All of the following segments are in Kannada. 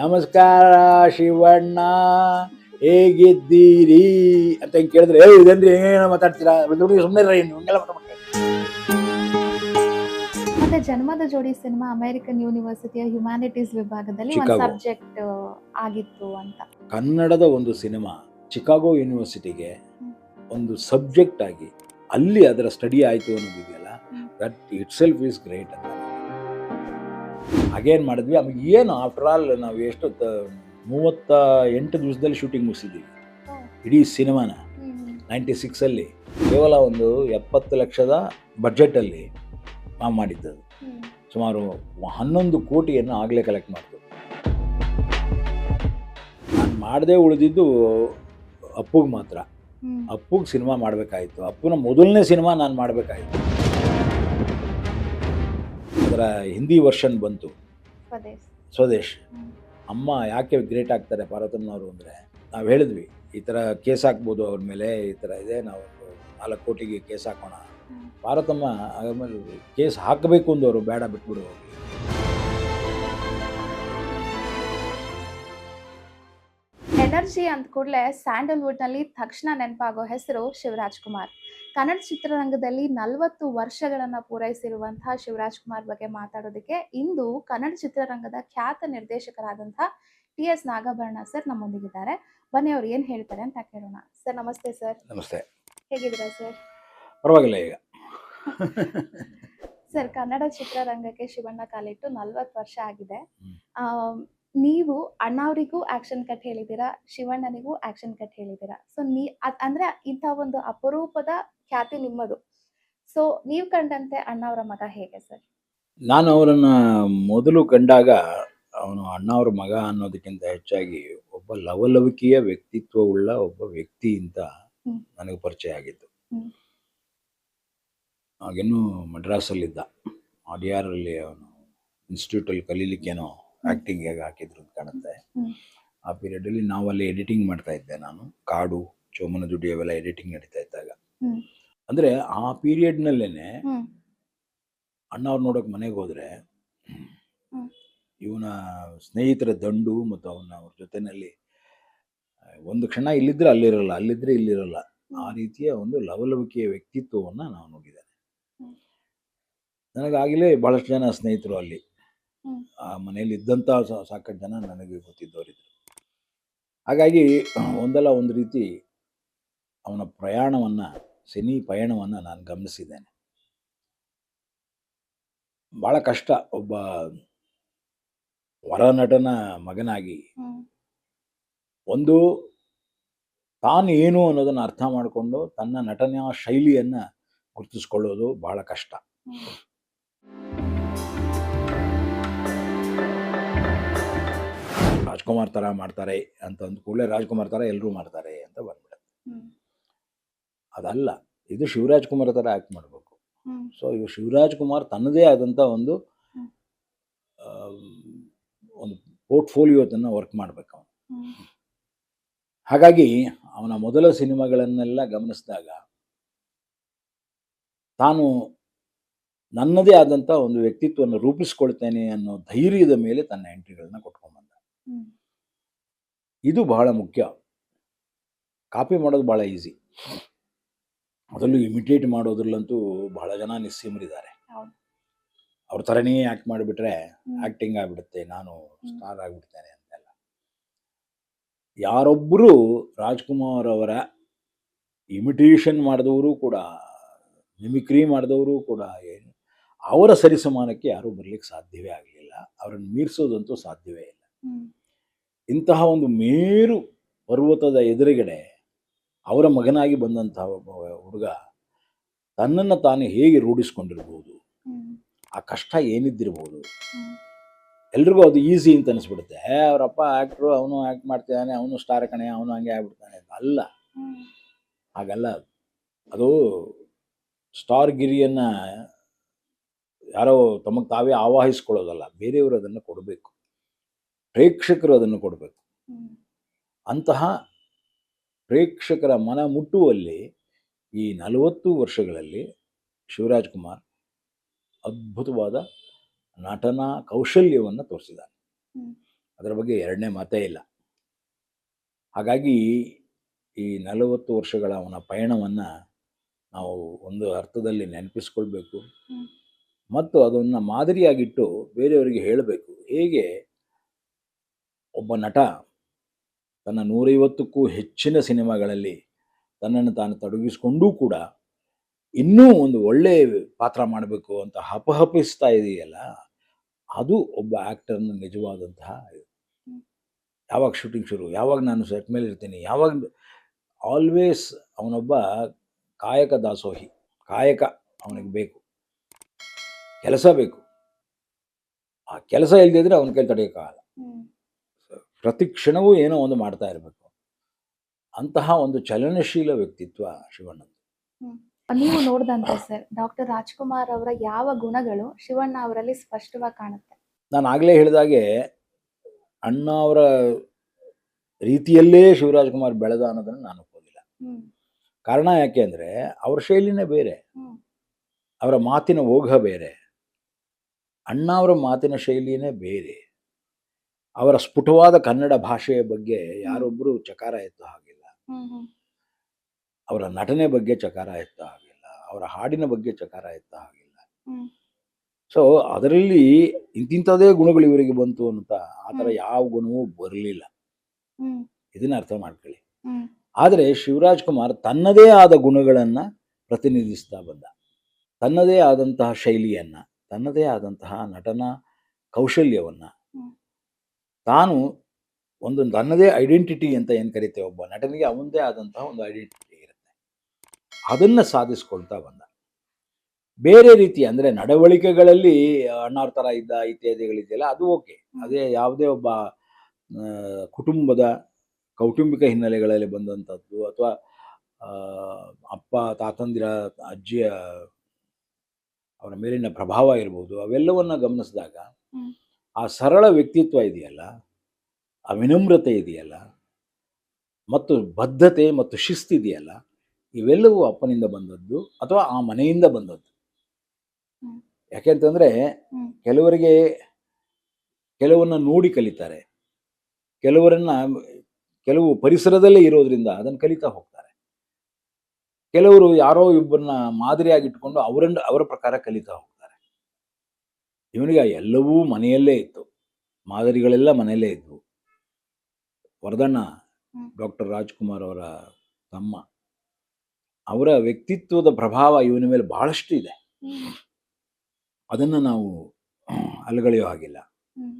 ನಮಸ್ಕಾರ ಶಿವಣ್ಣ, ಹೇಗಿದ್ದೀರಿ ಅಂತ ಹಿಂಗೆ ಕೇಳಿದ್ರೆ ಇದೇನ್ರಿ ಏನೇನೋ ಮಾತಾಡ್ತೀರಾ, ಸುಮ್ಮನೆ ಹಿಂಗೆಲ್ಲ ಮಾತಾಡ್ತಾರೆ. ಮತ್ತೆ ಜನ್ಮದ ಜೋಡಿ ಸಿನಿಮಾ ಅಮೆರಿಕನ್ ಯೂನಿವರ್ಸಿಟಿಯ ಹ್ಯುಮ್ಯಾನಿಟೀಸ್ ವಿಭಾಗದಲ್ಲಿ ಒಂದು ಚಿಕಾಗೋ. ಸಬ್ಜೆಕ್ಟ್ ಆಗಿತ್ತು ಅಂತ. ಕನ್ನಡದ ಒಂದು ಸಿನಿಮಾ ಚಿಕಾಗೋ ಯೂನಿವರ್ಸಿಟಿಗೆ ಹ್ಮ್. ಒಂದು ಸಬ್ಜೆಕ್ಟ್ ಆಗಿ ಅಲ್ಲಿ ಅದರ ಸ್ಟಡಿ ಆಯಿತು ಅನ್ನೋದಿದೆಯಲ್ಲ, that itself is great ಅಂತ. ಹಾಗೇನು ಮಾಡಿದ್ವಿ, ಆಮೇಲೆ ಏನು ಆಫ್ಟರ್ ಆಲ್ ನಾವು ಎಷ್ಟು 38 ದಿವಸದಲ್ಲಿ ಶೂಟಿಂಗ್ ಮುಗಿಸಿದ್ದೀವಿ ಇಡೀ ಸಿನಿಮಾನ. 96 ಕೇವಲ ಒಂದು 70 ಲಕ್ಷದ ಬಜೆಟಲ್ಲಿ ನಾವು ಮಾಡಿದ್ದದು. ಸುಮಾರು 11 ಕೋಟಿಯನ್ನು ಆಗಲೇ ಕಲೆಕ್ಟ್ ಮಾಡ್ತೀವಿ. ನಾನು ಮಾಡದೇ ಉಳಿದಿದ್ದು ಅಪ್ಪುಗೆ ಮಾತ್ರ. ಅಪ್ಪುಗೆ ಸಿನಿಮಾ ಮಾಡಬೇಕಾಯಿತು, ಅಪ್ಪುನ ಮೊದಲನೇ ಸಿನಿಮಾ ನಾನು ಮಾಡಬೇಕಾಯಿತು. ಅದರ ಹಿಂದಿ ವರ್ಷನ್ ಬಂತು, ಸ್ವದೇಶ್. ಅಮ್ಮ ಯಾಕೆ ಗ್ರೇಟ್ ಆಗ್ತಾರೆ ಪಾರ್ವತಮ್ಮನವರು ಅಂದರೆ, ನಾವು ಹೇಳಿದ್ವಿ ಈ ಥರ ಕೇಸ್ ಹಾಕ್ಬೋದು ಅವ್ರ ಮೇಲೆ, ಈ ಥರ ಇದೆ, ನಾವು 4 ಕೋಟಿಗೆ ಕೇಸ್ ಹಾಕೋಣ. ಪಾರ್ವತಮ್ಮ ಆಮೇಲೆ ಕೇಸ್ ಹಾಕಬೇಕು ಅಂದವರು, ಬೇಡ ಬಿಟ್ಬಿಡು. ಎನರ್ಜಿ ಅಂದ ಕೂಡಲೇ ಸ್ಯಾಂಡಲ್ವುಡ್ನಲ್ಲಿ ತಕ್ಷಣ ನೆನಪಾಗೋ ಹೆಸರು ಶಿವರಾಜ್ ಕುಮಾರ್. ಕನ್ನಡ ಚಿತ್ರರಂಗದಲ್ಲಿ 40 ವರ್ಷಗಳನ್ನ ಪೂರೈಸಿರುವಂತಹ ಶಿವರಾಜ್ ಕುಮಾರ್ ಬಗ್ಗೆ ಮಾತಾಡೋದಕ್ಕೆ ಇಂದು ಕನ್ನಡ ಚಿತ್ರರಂಗದ ಖ್ಯಾತ ನಿರ್ದೇಶಕರಾದಂತಹ ಟಿ.ಎಸ್. ನಾಗಭರಣ ಸರ್ ನಮ್ಮೊಂದಿಗಿದ್ದಾರೆ. ಬನ್ನಿ ಅವ್ರು ಏನು ಹೇಳ್ತಾರೆ ಅಂತ ಕೇಳೋಣ. ಸರ್ ನಮಸ್ತೆ. ಸರ್ ನಮಸ್ತೆ. ಹೇಗಿದ್ದೀರಾ ಸರ್? ಪರವಾಗಿಲ್ಲ ಈಗ. ಸರ್, ಕನ್ನಡ ಚಿತ್ರರಂಗಕ್ಕೆ ಶಿವಣ್ಣ ಕಾಲಿಟ್ಟು 40 ವರ್ಷ ಆಗಿದೆ. ನೀವು ಅಣ್ಣಾವ್ರಿಗೂ ಆಕ್ಷನ್ ಕಟ್ ಹೇಳಿದ್ದೀರಾ, ಶಿವಣ್ಣನಿಗೂ ಆಕ್ಷನ್ ಕಟ್ ಹೇಳಿದ್ದೀರಾ. ಸೊ ಅಂದ್ರೆ ಇಂಥ ಒಂದು ಅಪರೂಪದ ಖ್ಯಾತಿ ನಿಮ್ಮದು. ಸೊ ನೀವು ಕಂಡಂತೆ ಅಣ್ಣಾವ್ರ ಮಗ ಹೇಗೆ ಸರ್? ನಾನು ಅವರನ್ನು ಮೊದಲು ಕಂಡಾಗ ಅವನು ಅಣ್ಣಾವ್ರ ಮಗ ಅನ್ನೋದಕ್ಕಿಂತ ಹೆಚ್ಚಾಗಿ ಒಬ್ಬ ಲವಲವಿಕೆಯ ವ್ಯಕ್ತಿತ್ವವುಳ್ಳ ಒಬ್ಬ ವ್ಯಕ್ತಿ ಅಂತ ನನಗೆ ಪರಿಚಯ ಆಗಿದ್ದು. ಆಗಿನ್ನೂ ಮಡ್ರಾಸಲ್ಲಿದ್ದ, ಆಡಿಯಾರಲ್ಲಿ ಅವನು ಇನ್ಸ್ಟಿಟ್ಯೂಟಲ್ಲಿ ಕಲೀಲಿಕ್ಕೇನೋ ಆ್ಯಕ್ಟಿಂಗ್ ಹೇಗೆ ಹಾಕಿದ್ರು ಅಂತ ಕಾಣುತ್ತೆ. ಆ ಪೀರಿಯಡಲ್ಲಿ ನಾವಲ್ಲಿ ಎಡಿಟಿಂಗ್ ಮಾಡ್ತಾ ಇದ್ದೆ ನಾನು. ಕಾಡು, ಚೋಮನ ದುಡಿ ಅವೆಲ್ಲ ಎಡಿಟಿಂಗ್ ನಡೀತಾ ಇದ್ದಾಗ. ಅಂದರೆ ಆ ಪೀರಿಯಡ್ನಲ್ಲೇ ಅಣ್ಣವ್ರು ನೋಡೋಕೆ ಮನೆಗೆ ಹೋದರೆ ಇವನ ಸ್ನೇಹಿತರ ದಂಡು ಮತ್ತು ಅವ್ರ ಜೊತೆಯಲ್ಲಿ ಒಂದು ಕ್ಷಣ ಇಲ್ಲಿದ್ದರೆ ಅಲ್ಲಿರಲ್ಲ, ಅಲ್ಲಿದ್ದರೆ ಇಲ್ಲಿರಲ್ಲ, ಆ ರೀತಿಯ ಒಂದು ಲವಲವಿಕೆಯ ವ್ಯಕ್ತಿತ್ವವನ್ನು ನಾವು ನೋಡಿದ್ದೇನೆ. ನನಗಾಗಲೇ ಭಾಳಷ್ಟು ಜನ ಸ್ನೇಹಿತರು ಅಲ್ಲಿ ಆ ಮನೆಯಲ್ಲಿ ಇದ್ದಂಥ ಸಾಕಷ್ಟು ಜನ ನನಗೆ ಗೊತ್ತಿದ್ದವರಿದ್ದರು. ಹಾಗಾಗಿ ಒಂದಲ್ಲ ಒಂದು ರೀತಿ ಅವನ ಪ್ರಯಾಣವನ್ನು, ಸಿನಿ ಪಯಣವನ್ನು ನಾನು ಗಮನಿಸಿದ್ದೇನೆ. ಭಾಳ ಕಷ್ಟ ಒಬ್ಬ ಹೊರನಟನ ಮಗನಾಗಿ ಒಂದು ತಾನು ಏನು ಅನ್ನೋದನ್ನು ಅರ್ಥ ಮಾಡಿಕೊಂಡು ತನ್ನ ನಟನೆಯ ಶೈಲಿಯನ್ನು ಗುರುತಿಸ್ಕೊಳ್ಳೋದು ಭಾಳ ಕಷ್ಟ. ರಾಜ್ಕುಮಾರ್ ಥರ ಮಾಡ್ತಾರೆ ಅಂತ ಅಂದ ಕೂಡಲೇ ರಾಜ್ಕುಮಾರ್ ಥರ ಎಲ್ಲರೂ ಮಾಡ್ತಾರೆ ಅಂತ ಬಂದ್ಬಿಡುತ್ತೆ. ಅದಲ್ಲ, ಇದು ಶಿವರಾಜ್ ಕುಮಾರ್ ಥರ ಆ್ಯಕ್ಟ್ ಮಾಡಬೇಕು. ಸೊ ಇವು ಶಿವರಾಜ್ ಕುಮಾರ್ ತನ್ನದೇ ಆದಂಥ ಒಂದು ಪೋರ್ಟ್ಫೋಲಿಯೋದನ್ನು ವರ್ಕ್ ಮಾಡಬೇಕು ಅವನು. ಹಾಗಾಗಿ ಅವನ ಮೊದಲ ಸಿನಿಮಾಗಳನ್ನೆಲ್ಲ ಗಮನಿಸಿದಾಗ ತಾನು ನನ್ನದೇ ಆದಂಥ ಒಂದು ವ್ಯಕ್ತಿತ್ವವನ್ನು ರೂಪಿಸ್ಕೊಳ್ತೇನೆ ಅನ್ನೋ ಧೈರ್ಯದ ಮೇಲೆ ತನ್ನ ಎಂಟ್ರಿಗಳನ್ನ ಕೊಟ್ಕೊಂಡ್ಬಂದ. ಇದು ಬಹಳ ಮುಖ್ಯ. ಕಾಪಿ ಮಾಡೋದು ಭಾಳ ಈಸಿ, ಅದರಲ್ಲೂ ಇಮಿಟೇಟ್ ಮಾಡೋದ್ರಲ್ಲಂತೂ ಬಹಳ ಜನ ನಿಸ್ಸೀಮರಿದ್ದಾರೆ. ಅವ್ರ ಥರನೇ ಆ್ಯಕ್ಟ್ ಮಾಡಿಬಿಟ್ರೆ ಆ್ಯಕ್ಟಿಂಗ್ ಆಗಿಬಿಡುತ್ತೆ, ನಾನು ಸ್ಟಾರ್ ಆಗಿಬಿಡ್ತೇನೆ ಅಂತೆಲ್ಲ. ಯಾರೊಬ್ಬರು ರಾಜ್ಕುಮಾರ್ ಅವರ ಇಮಿಟೇಷನ್ ಮಾಡಿದವರು ಕೂಡ, ಮಿಮಿಕ್ರಿ ಮಾಡಿದವರು ಕೂಡ ಅವರ ಸರಿಸಮಾನಕ್ಕೆ ಯಾರೂ ಬರಲಿಕ್ಕೆ ಸಾಧ್ಯವೇ ಆಗಲಿಲ್ಲ. ಅವರನ್ನು ಮೀರಿಸೋದಂತೂ ಸಾಧ್ಯವೇ ಇಲ್ಲ. ಇಂತಹ ಒಂದು ಮೇರು ಪರ್ವತದ ಎದುರುಗಡೆ ಅವರ ಮಗನಾಗಿ ಬಂದಂತಹ ಒಬ್ಬ ಹುಡುಗ ತನ್ನನ್ನು ತಾನು ಹೇಗೆ ರೂಢಿಸ್ಕೊಂಡಿರ್ಬೋದು, ಆ ಕಷ್ಟ ಏನಿದ್ದಿರ್ಬೋದು. ಎಲ್ರಿಗೂ ಅದು ಈಸಿ ಅಂತ ಅನಿಸ್ಬಿಡುತ್ತೆ. ಅವರಪ್ಪ ಆ್ಯಕ್ಟ್ರು, ಅವನು ಆ್ಯಕ್ಟ್ ಮಾಡ್ತಿದ್ದಾನೆ, ಅವನು ಸ್ಟಾರ್ ಕಣೆ, ಅವನು ಹಂಗೆ ಆಗ್ಬಿಡ್ತಾನೆ ಅಂತ. ಅಲ್ಲ, ಹಾಗಲ್ಲ. ಅದು ಸ್ಟಾರ್ ಗಿರಿಯನ್ನು ಯಾರೋ ತಮಗೆ ತಾವೇ ಆವಾಹಿಸ್ಕೊಳ್ಳೋದಲ್ಲ, ಬೇರೆಯವರು ಅದನ್ನು ಕೊಡಬೇಕು, ಪ್ರೇಕ್ಷಕರು ಅದನ್ನು ಕೊಡಬೇಕು. ಅಂತಹ ಪ್ರೇಕ್ಷಕರ ಮನ ಮುಟ್ಟುವಲ್ಲಿ ಈ 40 ವರ್ಷಗಳಲ್ಲಿ ಶಿವರಾಜ್ ಕುಮಾರ್ ಅದ್ಭುತವಾದ ನಟನಾ ಕೌಶಲ್ಯವನ್ನು ತೋರಿಸಿದ್ದಾನೆ. ಅದರ ಬಗ್ಗೆ ಎರಡನೇ ಮಾತೇ ಇಲ್ಲ. ಹಾಗಾಗಿ ಈ 40 ವರ್ಷಗಳ ಅವನ ಪಯಣವನ್ನು ನಾವು ಒಂದು ಅರ್ಥದಲ್ಲಿ ನೆನಪಿಸ್ಕೊಳ್ಬೇಕು ಹ್ಮ್. ಮತ್ತು ಅದನ್ನು ಮಾದರಿಯಾಗಿಟ್ಟು ಬೇರೆಯವರಿಗೆ ಹೇಳಬೇಕು. ಹೇಗೆ ಒಬ್ಬ ನಟ ತನ್ನ 150ಕ್ಕೂ ಹೆಚ್ಚಿನ ಸಿನಿಮಾಗಳಲ್ಲಿ ತನ್ನನ್ನು ತಾನು ತೊಡಗಿಸಿಕೊಂಡೂ ಕೂಡ ಇನ್ನೂ ಒಂದು ಒಳ್ಳೆಯ ಪಾತ್ರ ಮಾಡಬೇಕು ಅಂತ ಹಪಹಪಿಸ್ತಾ ಇದೆಯಲ್ಲ, ಅದು ಒಬ್ಬ ಆ್ಯಕ್ಟರ್ನ ನಿಜವಾದಂತಹ ಹ್ಮ್. ಯಾವಾಗ ಶೂಟಿಂಗ್ ಶುರು, ಯಾವಾಗ ನಾನು ಸೆಟ್ ಮೇಲೆ ಇರ್ತೀನಿ, ಯಾವಾಗ ಆಲ್ವೇಸ್ ಅವನೊಬ್ಬ ಕಾಯಕ ದಾಸೋಹಿ. ಕಾಯಕ ಅವನಿಗೆ ಬೇಕು, ಕೆಲಸ ಬೇಕು. ಆ ಕೆಲಸ ಇಲ್ಲದಿದ್ರೆ ಅವನ ಕೈಲಿ ತಡೆಯೋಕ್ಕಾಗಲ್ಲ. ಹ್ಮ್. ಪ್ರತಿ ಕ್ಷಣವೂ ಏನೋ ಒಂದು ಮಾಡ್ತಾ ಇರಬೇಕು. ಅಂತಹ ಒಂದು ಚಲನಶೀಲ ವ್ಯಕ್ತಿತ್ವ ಶಿವಣ್ಣಂದು. ಹ್ಮ್. ನೀವು ನೋಡಿದಂತೆ ಸರ್ ಡಾಕ್ಟರ್ ರಾಜ್ಕುಮಾರ್ ಅವರ ಯಾವ ಗುಣಗಳು ಶಿವಣ್ಣ ಅವರಲ್ಲಿ ಸ್ಪಷ್ಟವಾಗಿ ಕಾಣುತ್ತೆ? ನಾನು ಆಗಲೇ ಹೇಳಿದಾಗೆ ಅಣ್ಣ ಅವರ ರೀತಿಯಲ್ಲೇ ಶಿವರಾಜ್ಕುಮಾರ್ ಬೆಳೆದ ಅನ್ನೋದನ್ನು ನಾನು ಒಪ್ಪೋದಿಲ್ಲ. ಹ್ಮ್. ಕಾರಣ ಯಾಕೆ ಅಂದರೆ ಅವರ ಶೈಲಿನೇ ಬೇರೆ, ಹ್ಮ್. ಅವರ ಮಾತಿನ ಓಘ ಬೇರೆ, ಅಣ್ಣ ಅವರ ಮಾತಿನ ಶೈಲಿನೇ ಬೇರೆ. ಅವರ ಸ್ಫುಟವಾದ ಕನ್ನಡ ಭಾಷೆಯ ಬಗ್ಗೆ ಯಾರೊಬ್ಬರು ಚಕಾರ ಎತ್ತೋ ಹಾಗಿಲ್ಲ. ಹ್ಮ್. ಹ್ಮ್. ಅವರ ನಟನೆ ಬಗ್ಗೆ ಚಕಾರ ಎತ್ತೋ ಹಾಗಿಲ್ಲ, ಅವರ ಹಾಡಿನ ಬಗ್ಗೆ ಚಕಾರ ಎತ್ತೋ ಹಾಗಿಲ್ಲ. ಹ್ಮ್. ಸೊ ಅದರಲ್ಲಿ ಇಂತಿಂಥದೇ ಗುಣಗಳು ಇವರಿಗೆ ಬಂತು ಅಂತ ಆ ಥರ ಹ್ಮ್. ಯಾವ ಗುಣವೂ ಬರಲಿಲ್ಲ. ಹ್ಮ್. ಇದನ್ನ ಅರ್ಥ ಮಾಡ್ಕೊಳ್ಳಿ. ಹ್ಮ್. ಆದರೆ ಶಿವರಾಜ್ಕುಮಾರ್ ತನ್ನದೇ ಆದ ಗುಣಗಳನ್ನು ಪ್ರತಿನಿಧಿಸ್ತಾ ಬಂದ. ತನ್ನದೇ ಆದಂತಹ ಶೈಲಿಯನ್ನು, ತನ್ನದೇ ಆದಂತಹ ನಟನಾ ಕೌಶಲ್ಯವನ್ನು, ಹ್ಮ್. ತಾನು ಒಂದು ತನ್ನದೇ ಐಡೆಂಟಿಟಿ ಅಂತ ಏನು ಕರಿತೇವೆ, ಒಬ್ಬ ನಟನಿಗೆ ಅವನದೇ ಆದಂತಹ ಒಂದು ಐಡೆಂಟಿಟಿ ಇರುತ್ತೆ, ಅದನ್ನು ಸಾಧಿಸ್ಕೊಳ್ತಾ ಬಂದ. ಬೇರೆ ರೀತಿ ಅಂದರೆ ನಡವಳಿಕೆಗಳಲ್ಲಿ ಅಣ್ಣಾವ್ರ ಥರ ಇದ್ದ ಇತ್ಯಾದಿಗಳಿದೆಯಲ್ಲ, ಅದು ಓಕೆ. ಅದೇ ಯಾವುದೇ ಒಬ್ಬ ಕುಟುಂಬದ ಕೌಟುಂಬಿಕ ಹಿನ್ನೆಲೆಗಳಲ್ಲಿ ಬಂದಂಥದ್ದು ಅಥವಾ ಅಪ್ಪ ತಾತಂದಿರ ಅಜ್ಜಿಯ ಅವರ ಮೇಲಿನ ಪ್ರಭಾವ ಇರ್ಬೋದು, ಅವೆಲ್ಲವನ್ನ ಗಮನಿಸಿದಾಗ ಹ್ಮ್. ಆ ಸರಳ ವ್ಯಕ್ತಿತ್ವ ಇದೆಯಲ್ಲ, ಆ ವಿನಮ್ರತೆ ಇದೆಯಲ್ಲ, ಮತ್ತು ಬದ್ಧತೆ ಮತ್ತು ಶಿಸ್ತಿದೆಯಲ್ಲ, ಇವೆಲ್ಲವೂ ಅಪ್ಪನಿಂದ ಬಂದದ್ದು ಅಥವಾ ಆ ಮನೆಯಿಂದ ಬಂದದ್ದು. ಹ್ಮ್. ಯಾಕೆಂತಂದರೆ ಹ್ಮ್. ಕೆಲವರಿಗೆ ಕೆಲವನ್ನ ನೋಡಿ ಕಲಿತಾರೆ, ಕೆಲವು ಪರಿಸರದಲ್ಲೇ ಇರೋದ್ರಿಂದ ಅದನ್ನು ಕಲಿತಾ ಹೋಗ್ತಾರೆ. ಕೆಲವರು ಯಾರೋ ಇಬ್ಬರನ್ನ ಮಾದರಿಯಾಗಿಟ್ಕೊಂಡು ಅವರ ಪ್ರಕಾರ ಕಲಿತಾ ಹೋಗ್ತಾರೆ. ಇವನಿಗೆ ಎಲ್ಲವೂ ಮನೆಯಲ್ಲೇ ಇತ್ತು, ಮಾದರಿಗಳೆಲ್ಲ ಮನೆಯಲ್ಲೇ ಇದ್ವು. ವರದಣ್ಣ ಡಾಕ್ಟರ್ ರಾಜ್ಕುಮಾರ್ ಅವರ ತಮ್ಮ, ಅವರ ವ್ಯಕ್ತಿತ್ವದ ಪ್ರಭಾವ ಇವನ ಮೇಲೆ ಬಹಳಷ್ಟು ಇದೆ. ಹ್ಮ್. ಅದನ್ನು ನಾವು ಅಲಗಳೆಯೋ ಹಾಗಿಲ್ಲ. ಹ್ಮ್.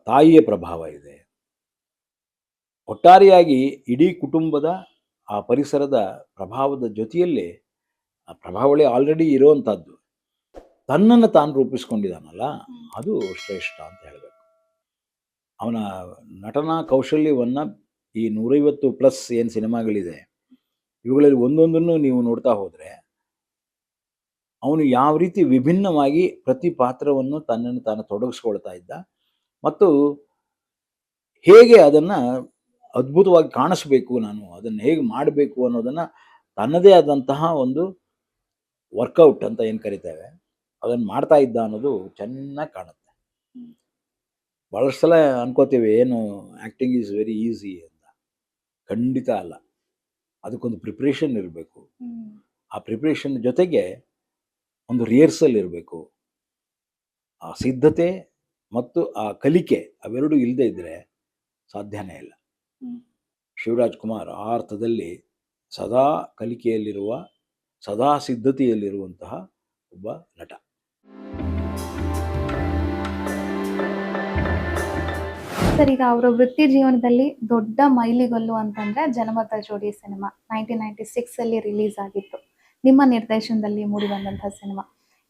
ತಾಯಿಯ ಪ್ರಭಾವ ಇದೆ. ಒಟ್ಟಾರೆಯಾಗಿ ಇಡೀ ಕುಟುಂಬದ ಆ ಪರಿಸರದ ಪ್ರಭಾವದ ಜೊತೆಯಲ್ಲೇ ಆ ಪ್ರಭಾವಳಿ ಆಲ್ರೆಡಿ ಇರುವಂಥದ್ದು ತನ್ನನ್ನು ತಾನು ರೂಪಿಸ್ಕೊಂಡಿದ್ದಾನಲ್ಲ, ಅದು ಶ್ರೇಷ್ಠ ಅಂತ ಹೇಳಬೇಕು. ಅವನ ನಟನಾ ಕೌಶಲ್ಯವನ್ನು ಈ 150+ ಏನು ಸಿನಿಮಾಗಳಿದೆ ಇವುಗಳಲ್ಲಿ ಒಂದೊಂದನ್ನು ನೀವು ನೋಡ್ತಾ ಹೋದರೆ ಅವನು ಯಾವ ರೀತಿ ವಿಭಿನ್ನವಾಗಿ ಪ್ರತಿ ಪಾತ್ರವನ್ನು ತನ್ನನ್ನು ತಾನು ತೊಡಗಿಸ್ಕೊಳ್ತಾ ಇದ್ದ ಮತ್ತು ಹೇಗೆ ಅದನ್ನು ಅದ್ಭುತವಾಗಿ ಕಾಣಿಸ್ಬೇಕು, ನಾನು ಅದನ್ನು ಹೇಗೆ ಮಾಡಬೇಕು ಅನ್ನೋದನ್ನು ತನ್ನದೇ ಆದಂತಹ ಒಂದು ವರ್ಕೌಟ್ ಅಂತ ಏನು ಕರಿತೇವೆ ಅದನ್ನು ಮಾಡ್ತಾ ಇದ್ದ ಅನ್ನೋದು ಚೆನ್ನಾಗಿ ಕಾಣುತ್ತೆ. ಭಾಳಷ್ಟು ಸಲ ಅನ್ಕೋತೀವಿ ಏನು ಆ್ಯಕ್ಟಿಂಗ್ ಈಸ್ ವೆರಿ ಈಸಿ ಅಂತ. ಖಂಡಿತ ಅಲ್ಲ, ಅದಕ್ಕೊಂದು ಪ್ರಿಪ್ರೇಷನ್ ಇರಬೇಕು. ಆ ಪ್ರಿಪ್ರೇಷನ್ ಜೊತೆಗೆ ಒಂದು ರಿಹರ್ಸಲ್ ಇರಬೇಕು. ಆ ಸಿದ್ಧತೆ ಮತ್ತು ಆ ಕಲಿಕೆ ಅವೆರಡೂ ಇಲ್ಲದೆ ಇದ್ದರೆ ಸಾಧ್ಯನೇ ಇಲ್ಲ. ಶಿವರಾಜ್ಕುಮಾರ್ ಆ ಅರ್ಥದಲ್ಲಿ ಸದಾ ಕಲಿಕೆಯಲ್ಲಿರುವ, ಸದಾ ಸಿದ್ಧತೆಯಲ್ಲಿರುವಂತಹ ಒಬ್ಬ ನಟ. ಸರ್, ಈಗ ಅವರ ವೃತ್ತಿ ಜೀವನದಲ್ಲಿ ದೊಡ್ಡ ಮೈಲಿಗಲ್ಲು ಅಂತಂದ್ರೆ ಜನ್ಮದ ಜೋಡಿ ಸಿನಿಮಾ 1996 ಅಲ್ಲಿ ರಿಲೀಸ್ ಆಗಿತ್ತು. ನಿಮ್ಮ ನಿರ್ದೇಶನದಲ್ಲಿ ಮೂಡಿ ಬಂದಂತಹ ಸಿನಿಮಾ.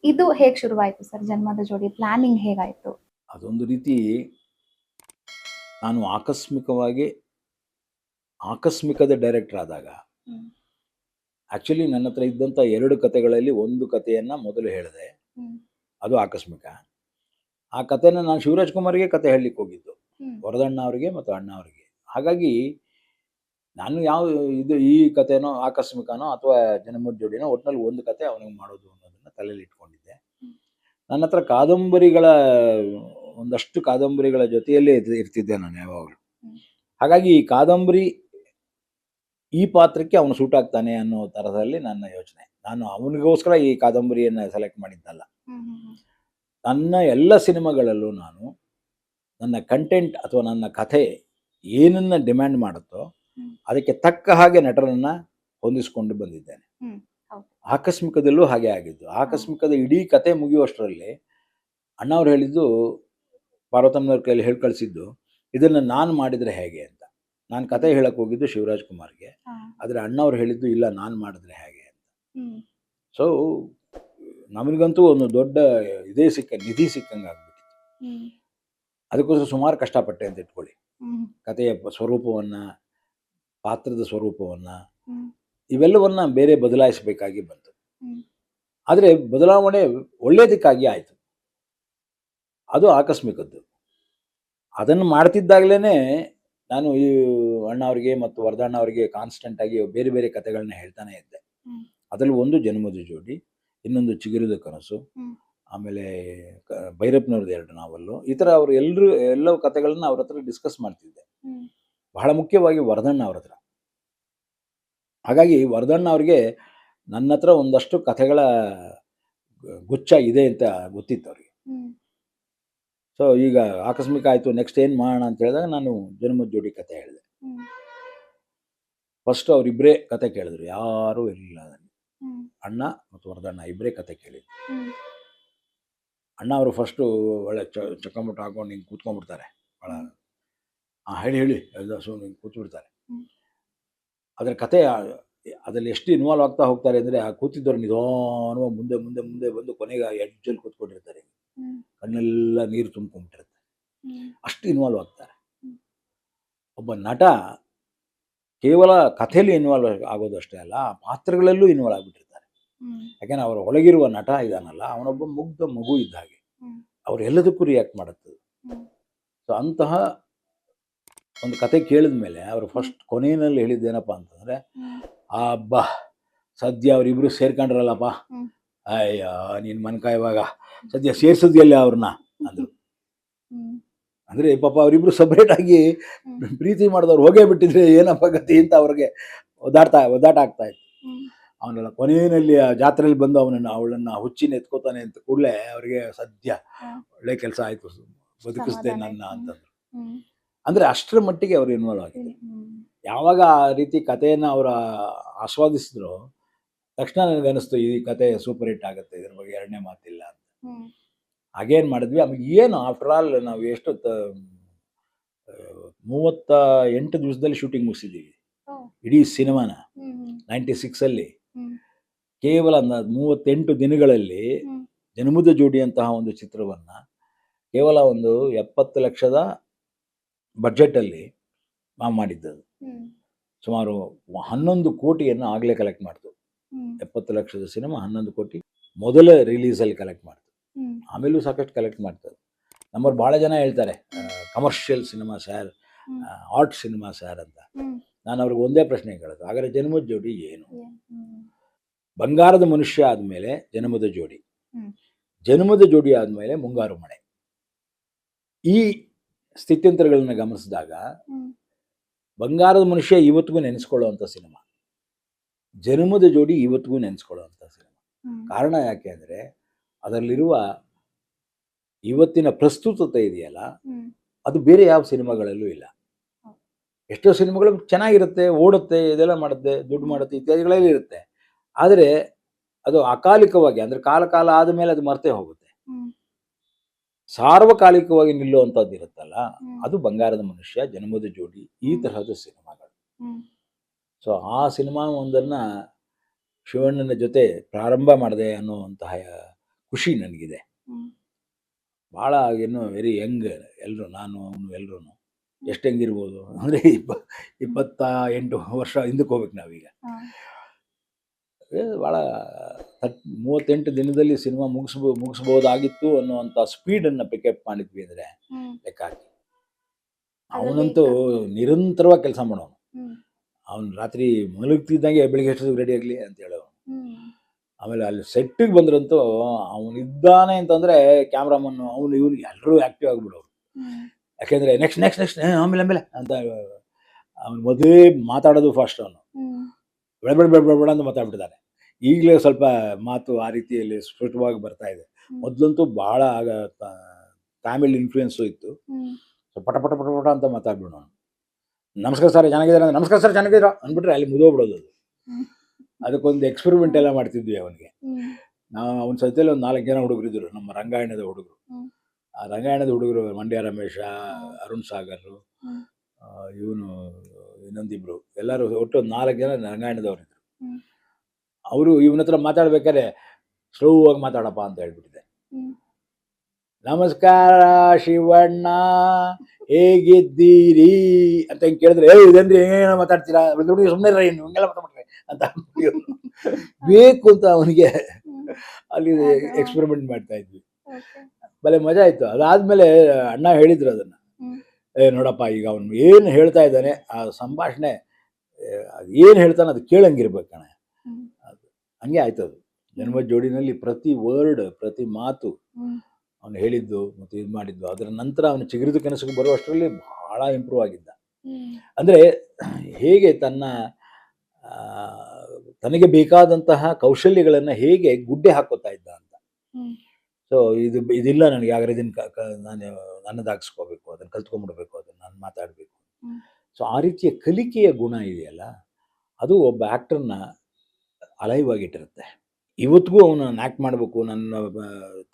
ಇದು ಹೇಗೆ ಶುರುವಾಯಿತು ಸರ್? ಜನ್ಮದ ಜೋಡಿ ಪ್ಲಾನಿಂಗ್ ಹೇಗಾಯಿತು? ಅದೊಂದು ರೀತಿ ನಾನು ಆಕಸ್ಮಿಕದ ಡೈರೆಕ್ಟರ್ ಆದಾಗ ಆ್ಯಕ್ಚುಲಿ ನನ್ನ ಹತ್ರ ಇದ್ದಂಥ 2 ಕತೆಗಳಲ್ಲಿ ಒಂದು ಕತೆಯನ್ನು ಮೊದಲು ಹೇಳಿದೆ, ಅದು ಆಕಸ್ಮಿಕ. ಆ ಕತೆನ ನಾನು ಶಿವರಾಜ್ಕುಮಾರ್ಗೆ ಕತೆ ಹೇಳಲಿಕ್ಕೆ ಹೋಗಿದ್ದು, ವರದಣ್ಣ ಅವರಿಗೆ ಮತ್ತು ಅಣ್ಣ ಅವರಿಗೆ. ಹಾಗಾಗಿ ನಾನು ಈ ಕತೆನೋ ಆಕಸ್ಮಿಕನೋ ಅಥವಾ ಜನ್ಮದ ಜೋಡಿನೋ ಒಟ್ಟಿನಲ್ಲಿ ಒಂದು ಕತೆ ಅವನಿಗೆ ಮಾಡೋದು ಅನ್ನೋದನ್ನು ತಲೆಯಲ್ಲಿ ಇಟ್ಕೊಂಡಿದ್ದೆ. ನನ್ನ ಹತ್ರ ಕಾದಂಬರಿಗಳ ಒಂದಷ್ಟು ಕಾದಂಬರಿಗಳ ಜೊತೆಯಲ್ಲೇ ಇರ್ತಿದ್ದೆ ನಾನು ಯಾವಾಗಲೂ. ಹ್ಮ್. ಹಾಗಾಗಿ ಈ ಕಾದಂಬರಿ ಈ ಪಾತ್ರಕ್ಕೆ ಅವನು ಸೂಟ್ ಆಗ್ತಾನೆ ಅನ್ನೋ ಥರದಲ್ಲಿ ನನ್ನ ಯೋಚನೆ. ನಾನು ಅವನಿಗೋಸ್ಕರ ಈ ಕಾದಂಬರಿಯನ್ನು ಸೆಲೆಕ್ಟ್ ಮಾಡಿದ್ದಲ್ಲ. ಹ್ಮ್ ಹ್ಮ್ ಹ್ಮ್. ನನ್ನ ಎಲ್ಲ ಸಿನಿಮಾಗಳಲ್ಲೂ ನಾನು ನನ್ನ ಕಂಟೆಂಟ್ ಅಥವಾ ನನ್ನ ಕಥೆ ಏನನ್ನು ಡಿಮ್ಯಾಂಡ್ ಮಾಡುತ್ತೋ ಹ್ಮ್. ಅದಕ್ಕೆ ತಕ್ಕ ಹಾಗೆ ನಟರನ್ನು ಹೊಂದಿಸ್ಕೊಂಡು ಬಂದಿದ್ದೇನೆ. ಹ್ಮ್. ಹೌದು. ಆಕಸ್ಮಿಕದಲ್ಲೂ ಹಾಗೆ ಆಗಿದ್ದು. ಆಕಸ್ಮಿಕದ ಇಡೀ ಕತೆ ಮುಗಿಯುವಷ್ಟರಲ್ಲಿ ಅಣ್ಣವ್ರು ಹೇಳಿದ್ದು, ಪಾರ್ವತಮ್ಮನವ್ರ ಕೈಯಲ್ಲಿ ಹೇಳಿ ಕಳಿಸಿದ್ದು, ಇದನ್ನು ನಾನು ಮಾಡಿದರೆ ಹೇಗೆ ಅಂತ. ನಾನು ಕತೆ ಹೇಳಕ್ಕೆ ಹೋಗಿದ್ದು ಶಿವರಾಜ್ ಕುಮಾರ್ಗೆ, ಹಾ. ಆದರೆ ಅಣ್ಣವ್ರು ಹೇಳಿದ್ದು ಇಲ್ಲ ನಾನು ಮಾಡಿದ್ರೆ ಹೇಗೆ ಅಂತ. ಹ್ಮ್. ಸೊ ನಮಗಂತೂ ಒಂದು ದೊಡ್ಡ ನಿಧಿ ಸಿಕ್ಕಂಗೆ ಆಗ್ಬಿಟ್ಟಿತ್ತು. ಹ್ಮ್. ಅದಕ್ಕೋಸ್ಕರ ಸುಮಾರು ಕಷ್ಟಪಟ್ಟೆ ಅಂತ ಇಟ್ಕೊಳ್ಳಿ. ಹ್ಮ್. ಕಥೆಯ ಸ್ವರೂಪವನ್ನು, ಪಾತ್ರದ ಸ್ವರೂಪವನ್ನು, ಹ್ಮ್. ಇವೆಲ್ಲವನ್ನ ಬೇರೆ ಬದಲಾಯಿಸಬೇಕಾಗಿ ಬಂತು. ಹ್ಮ್. ಆದರೆ ಬದಲಾವಣೆ ಒಳ್ಳೆಯದಕ್ಕಾಗಿ ಆಯಿತು. ಅದು ಆಕಸ್ಮಿಕದ್ದು. ಅದನ್ನು ಮಾಡ್ತಿದ್ದಾಗಲೇ ನಾನು ಈ ಅಣ್ಣ ಅವರಿಗೆ ಮತ್ತು ವರದಣ್ಣ ಅವರಿಗೆ ಕಾನ್ಸ್ಟೆಂಟ್ ಆಗಿ ಬೇರೆ ಬೇರೆ ಕಥೆಗಳನ್ನ ಹೇಳ್ತಾನೆ ಇದ್ದೆ. ಹ್ಮ್. ಅದರಲ್ಲಿ ಒಂದು ಜನ್ಮದ ಜೋಡಿ, ಇನ್ನೊಂದು ಚಿಗುರಿದ ಕನಸು, ಹ್ಮ್. ಆಮೇಲೆ ಭೈರಪ್ಪನವ್ರದ್ದು 2 ನಾವಲ್ಲು, ಈ ಥರ ಅವರು ಎಲ್ಲವೂ ಕಥೆಗಳನ್ನ ಅವ್ರ ಹತ್ರ ಡಿಸ್ಕಸ್ ಮಾಡ್ತಿದ್ದೆ. ಹ್ಮ್. ಬಹಳ ಮುಖ್ಯವಾಗಿ ವರದಣ್ಣ ಅವ್ರ ಹತ್ರ. ಹಾಗಾಗಿ ವರದಣ್ಣ ಅವ್ರಿಗೆ ನನ್ನ ಹತ್ರ ಒಂದಷ್ಟು ಕಥೆಗಳ ಗುಚ್ಛ ಇದೆ ಅಂತ ಗೊತ್ತಿತ್ತು ಅವ್ರಿಗೆ. ಹ್ಮ್. ಸೊ ಈಗ ಆಕಸ್ಮಿಕ ಆಯಿತು, ನೆಕ್ಸ್ಟ್ ಏನು ಮಾಡೋಣ ಅಂತ ಹೇಳಿದಾಗ ನಾನು ಜನ್ಮದ ಜೋಡಿ ಕತೆ ಹೇಳಿದೆ. ಹ್ಮ್. ಫಸ್ಟ್ ಅವರಿಬ್ಬರೇ ಕತೆ ಕೇಳಿದ್ರು, ಯಾರೂ ಇರಲಿಲ್ಲ ನನಗೆ. ಹ್ಮ್. ಅಣ್ಣ ಮತ್ತು ವರದಣ್ಣ ಇಬ್ಬರೇ ಕತೆ ಕೇಳಿದ್ರು. ಹ್ಮ್. ಅಣ್ಣ ಅವರು ಫಸ್ಟು ಒಳ್ಳೆ ಚಕ್ಕಮುಟ್ಟ ಹಾಕೊಂಡು ಹಿಂಗೆ ಕೂತ್ಕೊಂಡ್ಬಿಡ್ತಾರೆ. ಭಾಳ ಹೇಳಿ ಎಲ್ಲ ಹಿಂಗೆ ಕೂತ್ಬಿಡ್ತಾರೆ. ಹ್ಮ್. ಅದರ ಕತೆ ಅದರಲ್ಲಿ ಎಷ್ಟು ಇನ್ವಾಲ್ವ್ ಆಗ್ತಾ ಹೋಗ್ತಾರೆ ಅಂದರೆ, ಆ ಕೂತಿದ್ದವ್ರು ನಿಧಾನವಾಗಿ ಮುಂದೆ ಮುಂದೆ ಮುಂದೆ ಬಂದು ಕೊನೆಗೆ ಎಡ್ಜಲ್ಲಿ ಕೂತ್ಕೊಂಡಿರ್ತಾರೆ. ಹ್ಮ್. ಕಣ್ಣೆಲ್ಲ ನೀರು ತುಂಬ್ಕೊಂಡ್ಬಿಟ್ಟಿರುತ್ತೆ. ಹ್ಮ್. ಅಷ್ಟು ಇನ್ವಾಲ್ವ್ ಆಗ್ತಾರೆ. ಹ್ಮ್. ಒಬ್ಬ ನಟ ಕೇವಲ ಕಥೆಯಲ್ಲಿ ಇನ್ವಾಲ್ವ್ ಆಗೋದು ಅಷ್ಟೇ ಅಲ್ಲ, ಆ ಪಾತ್ರಗಳಲ್ಲೂ ಇನ್ವಾಲ್ವ್ ಆಗಿಬಿಟ್ಟಿರ್ತಾರೆ. ಹ್ಮ್. ಯಾಕೆಂದರೆ ಅವರ ಒಳಗಿರುವ ನಟ ಇದಾನಲ್ಲ, ಅವನೊಬ್ಬ ಮುಗ್ಧ ಮಗು ಇದ್ದ ಹಾಗೆ. ಹ್ಮ್. ಅವ್ರು ಎಲ್ಲದಕ್ಕೂ ರಿಯಾಕ್ಟ್ ಮಾಡುತ್ತೆ. ಹ್ಮ್. ಸೊ ಅಂತಹ ಒಂದು ಕತೆ ಕೇಳಿದ ಮೇಲೆ ಅವರು ಫಸ್ಟ್ ಕೊನೆಯಲ್ಲಿ ಹೇಳಿದ್ದೇನಪ್ಪ ಅಂತಂದರೆ, ಹ್ಮ್. ಅಬ್ಬಾ ಸದ್ಯ ಅವರಿಬ್ಬರು ಸೇರ್ಕೊಂಡ್ರಲ್ಲಪ್ಪ, ಹ್ಮ್. ಅಯ್ಯ ನೀನು ಮನ್ಕಾಯ ಇವಾಗ ಸದ್ಯ ಸೇರ್ಸಿದ್ಯಲ್ಲ ಅವ್ರನ್ನ ಅಂದರು. ಹ್ಮ್. ಅಂದರೆ ಪಾಪ ಅವರಿಬ್ಬರು ಸಪ್ರೇಟಾಗಿ ಹ್ಮ್. ಪ್ರೀತಿ ಮಾಡಿದವ್ರು ಹೋಗೇ ಬಿಟ್ಟಿದ್ರೆ ಏನಪ್ಪ ಗತಿ ಅಂತ ಅವ್ರಿಗೆ ಒದ್ದಾಟ ಆಗ್ತಾ ಇತ್ತು. ಹ್ಮ್. ಅವನೆಲ್ಲ ಕೊನೆಯಲ್ಲಿ ಆ ಜಾತ್ರೆಯಲ್ಲಿ ಬಂದು ಅವಳನ್ನು ಹುಚ್ಚಿನ ಎತ್ಕೋತಾನೆ ಅಂತ ಕೂಡಲೇ ಅವರಿಗೆ ಸದ್ಯ ಹ್ಮ್. ಒಳ್ಳೆ ಕೆಲಸ ಆಯಿತು, ಬದುಕಿಸ್ದೆ ಸಮಾಧಾನ ನನ್ನ ಆಯ್ತು. ಅಂತಂದ್ರು. ಹ್ಮ್. ಅಂದರೆ ಅಷ್ಟರ ಮಟ್ಟಿಗೆ ಅವರು ಇನ್ವಾಲ್ವ್ ಆಗಿದ್ರು. ಹ್ಮ್. ಯಾವಾಗ ಆ ರೀತಿ ಕಥೆಯನ್ನು ಅವರು ಆಸ್ವಾದಿಸಿದ್ರು, ತಕ್ಷಣ ನನಗನ್ನಿಸ್ತು ಈ ಕತೆ ಸೂಪರ್ ಹಿಟ್ ಆಗುತ್ತೆ, ಇದ್ರ ಬಗ್ಗೆ ಎರಡನೇ ಮಾತಿಲ್ಲ ಅಂತ. ಹ್ಮ್. ಹಾಗೇನು ಮಾಡಿದ್ವಿ. ಆಮೇಲೆ ಏನು ಆಫ್ಟರ್ ಆಲ್ ನಾವು ಎಷ್ಟು 38 ದಿವಸದಲ್ಲಿ ಶೂಟಿಂಗ್ ಮುಗಿಸಿದ್ದೀವಿ ಓ. ಇಡೀ ಸಿನಿಮಾನ. ಹ್ಮ್. 96ಅಲ್ಲಿ ಹ್ಮ್. ಕೇವಲ 38 ದಿನಗಳಲ್ಲಿ ಹ್ಮ್. ಜನ್ಮದ ಜೋಡಿ ಅಂತಹ ಒಂದು ಚಿತ್ರವನ್ನು ಕೇವಲ ಒಂದು 70 ಲಕ್ಷದ ಬಡ್ಜೆಟಲ್ಲಿ ನಾವು ಮಾಡಿದ್ದದು. ಹ್ಮ್. ಸುಮಾರು 11 ಕೋಟಿಯನ್ನು ಆಗಲೇ ಕಲೆಕ್ಟ್ ಮಾಡ್ತು. ಹ್ಮ್. 70 ಲಕ್ಷದ ಸಿನಿಮಾ 11 ಕೋಟಿ ಮೊದಲ ರಿಲೀಸಲ್ಲಿ ಕಲೆಕ್ಟ್ ಮಾಡ್ತು. ಹ್ಮ್. ಆಮೇಲೂ ಸಾಕಷ್ಟು ಕಲೆಕ್ಟ್ ಮಾಡ್ತದೆ. ನಮ್ಮವ್ರು ಭಾಳ ಜನ ಹೇಳ್ತಾರೆ, ಕಮರ್ಷಿಯಲ್ ಸಿನಿಮಾ ಸರ್, ಹ್ಮ್. ಆರ್ಟ್ ಸಿನಿಮಾ ಸರ್ ಅಂತ. ಹ್ಮ್. ನಾನು ಅವ್ರಿಗೆ ಒಂದೇ ಪ್ರಶ್ನೆ ಕೇಳೋದು, ಹಾಗಾದರೆ ಜನ್ಮದ ಜೋಡಿ ಏನು? ಹ್ಮ್. ಬಂಗಾರದ ಮನುಷ್ಯ ಆದಮೇಲೆ ಜನ್ಮದ ಜೋಡಿ, ಹ್ಮ್. ಜನ್ಮದ ಜೋಡಿ ಆದಮೇಲೆ ಮುಂಗಾರು ಮಳೆ. ಈ ಸ್ಥಿತ್ಯಂತರಗಳನ್ನ ಗಮನಿಸಿದಾಗ ಹ್ಮ್. ಬಂಗಾರದ ಮನುಷ್ಯ ಇವತ್ತಿಗೂ ನೆನೆಸ್ಕೊಳ್ಳುವಂಥ ಸಿನಿಮಾ, ಜನ್ಮದ ಜೋಡಿ ಇವತ್ತಿಗೂ ನೆನೆಸ್ಕೊಳ್ಳುವಂಥ ಸಿನಿಮಾ. ಹ್ಮ್. ಕಾರಣ ಯಾಕೆ ಅಂದರೆ ಅದರಲ್ಲಿರುವ ಇವತ್ತಿನ ಪ್ರಸ್ತುತತೆ ಇದೆಯಲ್ಲ, ಹ್ಮ್. ಅದು ಬೇರೆ ಯಾವ ಸಿನಿಮಾಗಳಲ್ಲೂ ಇಲ್ಲ. ಎಷ್ಟೋ ಸಿನಿಮಾಗಳು ಚೆನ್ನಾಗಿರುತ್ತೆ, ಓಡುತ್ತೆ, ಇದೆಲ್ಲ ಮಾಡುತ್ತೆ, ದುಡ್ಡು ಮಾಡುತ್ತೆ, ಇತ್ಯಾದಿಗಳಲ್ಲಿ ಇರುತ್ತೆ. ಆದರೆ ಅದು ಅಕಾಲಿಕವಾಗಿ, ಅಂದರೆ ಕಾಲ ಆದಮೇಲೆ ಅದು ಮರ್ತೇ ಹೋಗುತ್ತೆ. ಹ್ಮ್. ಸಾರ್ವಕಾಲಿಕವಾಗಿ ನಿಲ್ಲುವಂಥದ್ದು ಇರುತ್ತಲ್ಲ, ಹ್ಮ್. ಅದು ಬಂಗಾರದ ಮನುಷ್ಯ, ಜನ್ಮದ ಜೋಡಿ, ಈ ತರಹದ ಸಿನಿಮಾಗಳು. ಹ್ಮ್. ಸೊ ಆ ಸಿನಿಮಾ ಒಂದನ್ನು ಶಿವಣ್ಣನ ಜೊತೆ ಪ್ರಾರಂಭ ಮಾಡಿದೆ ಅನ್ನುವಂತಹ ಖುಷಿ ನನಗಿದೆ. ಹ್ಮ್. ಭಾಳ ಇನ್ನೂ ವೆರಿ ಯಂಗ್ ಎಲ್ಲರೂ, ನಾನು ಎಲ್ಲರೂ ಎಷ್ಟು ಹೆಂಗಿರ್ಬೋದು ಅಂದರೆ 28 ವರ್ಷ ಹಿಂದಕ್ಕೆ ಹೋಗ್ಬೇಕು ನಾವೀಗ. ಹಾ. ಭಾಳ 38 ದಿನದಲ್ಲಿ ಸಿನಿಮಾ ಮುಗಿಸ್ಬೋದಾಗಿತ್ತು ಅನ್ನುವಂಥ ಸ್ಪೀಡನ್ನು ಪಿಕಪ್ ಮಾಡಿದ್ವಿ ಅಂದರೆ ಹ್ಮ್. ಲೆಕ್ಕ ಹಾಕಿ. ಅದ್ರಲ್ಲಿ ಅವನಂತೂ ನಿರಂತರವಾಗಿ ಕೆಲಸ ಮಾಡೋನು. ಹ್ಮ್. ಅವನು ರಾತ್ರಿ ಮಲಗ್ತಿದ್ದಂಗೆ ಬೆಳಿಗ್ಗೆ ಎಷ್ಟೊತ್ತಿಗೆ ರೆಡಿ ಆಗಲಿ ಅಂತ ಹೇಳೋನು. ಹ್ಮ್. ಆಮೇಲೆ ಅಲ್ಲಿ ಸೆಟ್ಟಿಗೆ ಬಂದ್ರಂತೂ ಅವನಿದ್ದಾನೆ ಅಂತಂದರೆ ಕ್ಯಾಮ್ರಾಮನ್ನು ಇವನು ಎಲ್ಲರೂ ಆ್ಯಕ್ಟಿವ್ ಆಗಿಬಿಡೋರು. ಯಾಕೆಂದರೆ ನೆಕ್ಸ್ಟ್ ನೆಕ್ಸ್ಟ್ ನೆಕ್ಸ್ಟ್ ಆಮೇಲೆ ಆಮೇಲೆ ಅಂತ ಅವ್ನು ಮೊದಲೇ ಮಾತಾಡೋದು ಫಾಸ್ಟ್ ಅವನು. ಬೆಳಬೇಡ ಬೇಡ ಬೇಡ ಅಂತ ಮಾತಾಡ್ಬಿಟ್ಟಿದ್ದಾನೆ. ಈಗಲೇ ಸ್ವಲ್ಪ ಮಾತು ಆ ರೀತಿಯಲ್ಲಿ ಸ್ಫುಟವಾಗಿ ಬರ್ತಾ ಇದೆ. ಮೊದಲಂತೂ ಭಾಳ ಆಗ ತಮಿಳ್ ಇನ್ಫ್ಲೂಯೆನ್ಸು ಇತ್ತು. ಸೊ ಪಟ ಪಟ ಪಟ ಪಟ ಅಂತ ಮಾತಾಡ್ಬಿಡೋನು. ನಮಸ್ಕಾರ ಸರ್ ಚೆನ್ನಾಗಿದ್ದಾರೆ ಅಂದ್ರೆ ನಮಸ್ಕಾರ ಸರ್ ಚೆನ್ನಾಗಿದ್ದೀರಾ ಅಂದ್ಬಿಟ್ರೆ ಅಲ್ಲಿ ಮುಗಿದೋಗ್ಬಿಡೋದು ಅದು. ಅದಕ್ಕೊಂದು ಎಕ್ಸ್ಪೆರಿಮೆಂಟ್ ಎಲ್ಲ ಮಾಡ್ತಿದ್ವಿ ಅವನಿಗೆ. ನಾವು ಅವನ ಸದ್ಯದಲ್ಲಿ ಒಂದು 4 ಜನ ಹುಡುಗರು ಇದ್ದರು, ನಮ್ಮ ರಂಗಾಯಣದ ಹುಡುಗರು. ಆ ರಂಗಾಯಣದ ಹುಡುಗರು ಮಂಡ್ಯ ರಮೇಶ, ಅರುಣ್ ಸಾಗರ್, ಇವನು ಇನ್ನೊಂದಿಬ್ರು, ಎಲ್ಲರೂ ಒಟ್ಟು 4 ಜನ ರಂಗಾಯಣದವ್ರು ಇದ್ರು. ಅವರು ಇವನ ಹತ್ರ ಮಾತಾಡ್ಬೇಕಾದ್ರೆ ಸ್ಲೋ ಆಗಿ ಮಾತಾಡಪ್ಪ ಅಂತ ಹೇಳ್ಬಿಟ್ಟಿದೆ. ನಮಸ್ಕಾರ ಶಿವಣ್ಣ ಹೇಗಿದ್ದೀರಿ ಅಂತ ಹಿಂಗೆ ಕೇಳಿದ್ರೆ ಇದೇನ್ರಿ ಏನೋ ಮಾತಾಡ್ತೀರಾ ಸುಮ್ಮನೆ ಇನ್ನು ಹಿಂಗೆಲ್ಲ ಮಾತಾಡ್ತಾರೆ ಅಂತ ಬೇಕು ಅಂತ ಅವನಿಗೆ ಅಲ್ಲಿ ಎಕ್ಸ್ಪೆರಿಮೆಂಟ್ ಮಾಡ್ತಾ ಇದ್ವಿ. ಭಲೆ ಮಜಾ ಆಯ್ತು. ಅದಾದ್ಮೇಲೆ ಅಣ್ಣ ಹೇಳಿದ್ರು ಅದನ್ನ, ನೋಡಪ್ಪ ಈಗ ಅವನು ಏನು ಹೇಳ್ತಾ ಇದ್ದಾನೆ ಆ ಸಂಭಾಷಣೆ ಏನು ಹೇಳ್ತಾನೆ ಅದು ಕೇಳಂಗಿರ್ಬೇಕು ಕಣ. ಅದು ಹಂಗೆ ಆಯ್ತು. ಅದು ಜನ್ಮ ಜೋಡಿನಲ್ಲಿ ಪ್ರತಿ ವರ್ಡ್ ಪ್ರತಿ ಮಾತು ಅವನು ಹೇಳಿದ್ದು ಮತ್ತು ಇದು ಮಾಡಿದ್ದು ಅದರ ನಂತರ ಅವನು ಚಿಗುರಿದ ಕನಸಿಗೆ ಬರುವಷ್ಟರಲ್ಲಿ ಬಹಳ ಇಂಪ್ರೂವ್ ಆಗಿದ್ದ. ಅಂದರೆ ಹೇಗೆ ತನಗೆ ಬೇಕಾದಂತಹ ಕೌಶಲ್ಯಗಳನ್ನು ಹೇಗೆ ಗುಡ್ಡೆ ಹಾಕೋತಾ ಇದ್ದ ಅಂತ. ಸೊ ಇದಿಲ್ಲ ನನಗೆ ಯಾವ್ದಾರು ಇದನ್ನು ನಾನು ನನ್ನದಾಗಿಸ್ಕೋಬೇಕು, ಅದನ್ನು ಕಲ್ತ್ಕೊಂಡ್ಬಿಡ್ಬೇಕು, ಅದನ್ನು ನಾನು ಮಾತಾಡಬೇಕು. ಸೊ ಆ ರೀತಿಯ ಕಲಿಕೆಯ ಗುಣ ಇದೆಯಲ್ಲ ಅದು ಒಬ್ಬ ಆ್ಯಕ್ಟರ್ನ ಅಲೈವ್ ಆಗಿಟ್ಟಿರುತ್ತೆ. ಇವತ್ತಿಗೂ ಅವನು ಆ್ಯಕ್ಟ್ ಮಾಡಬೇಕು, ನನ್ನ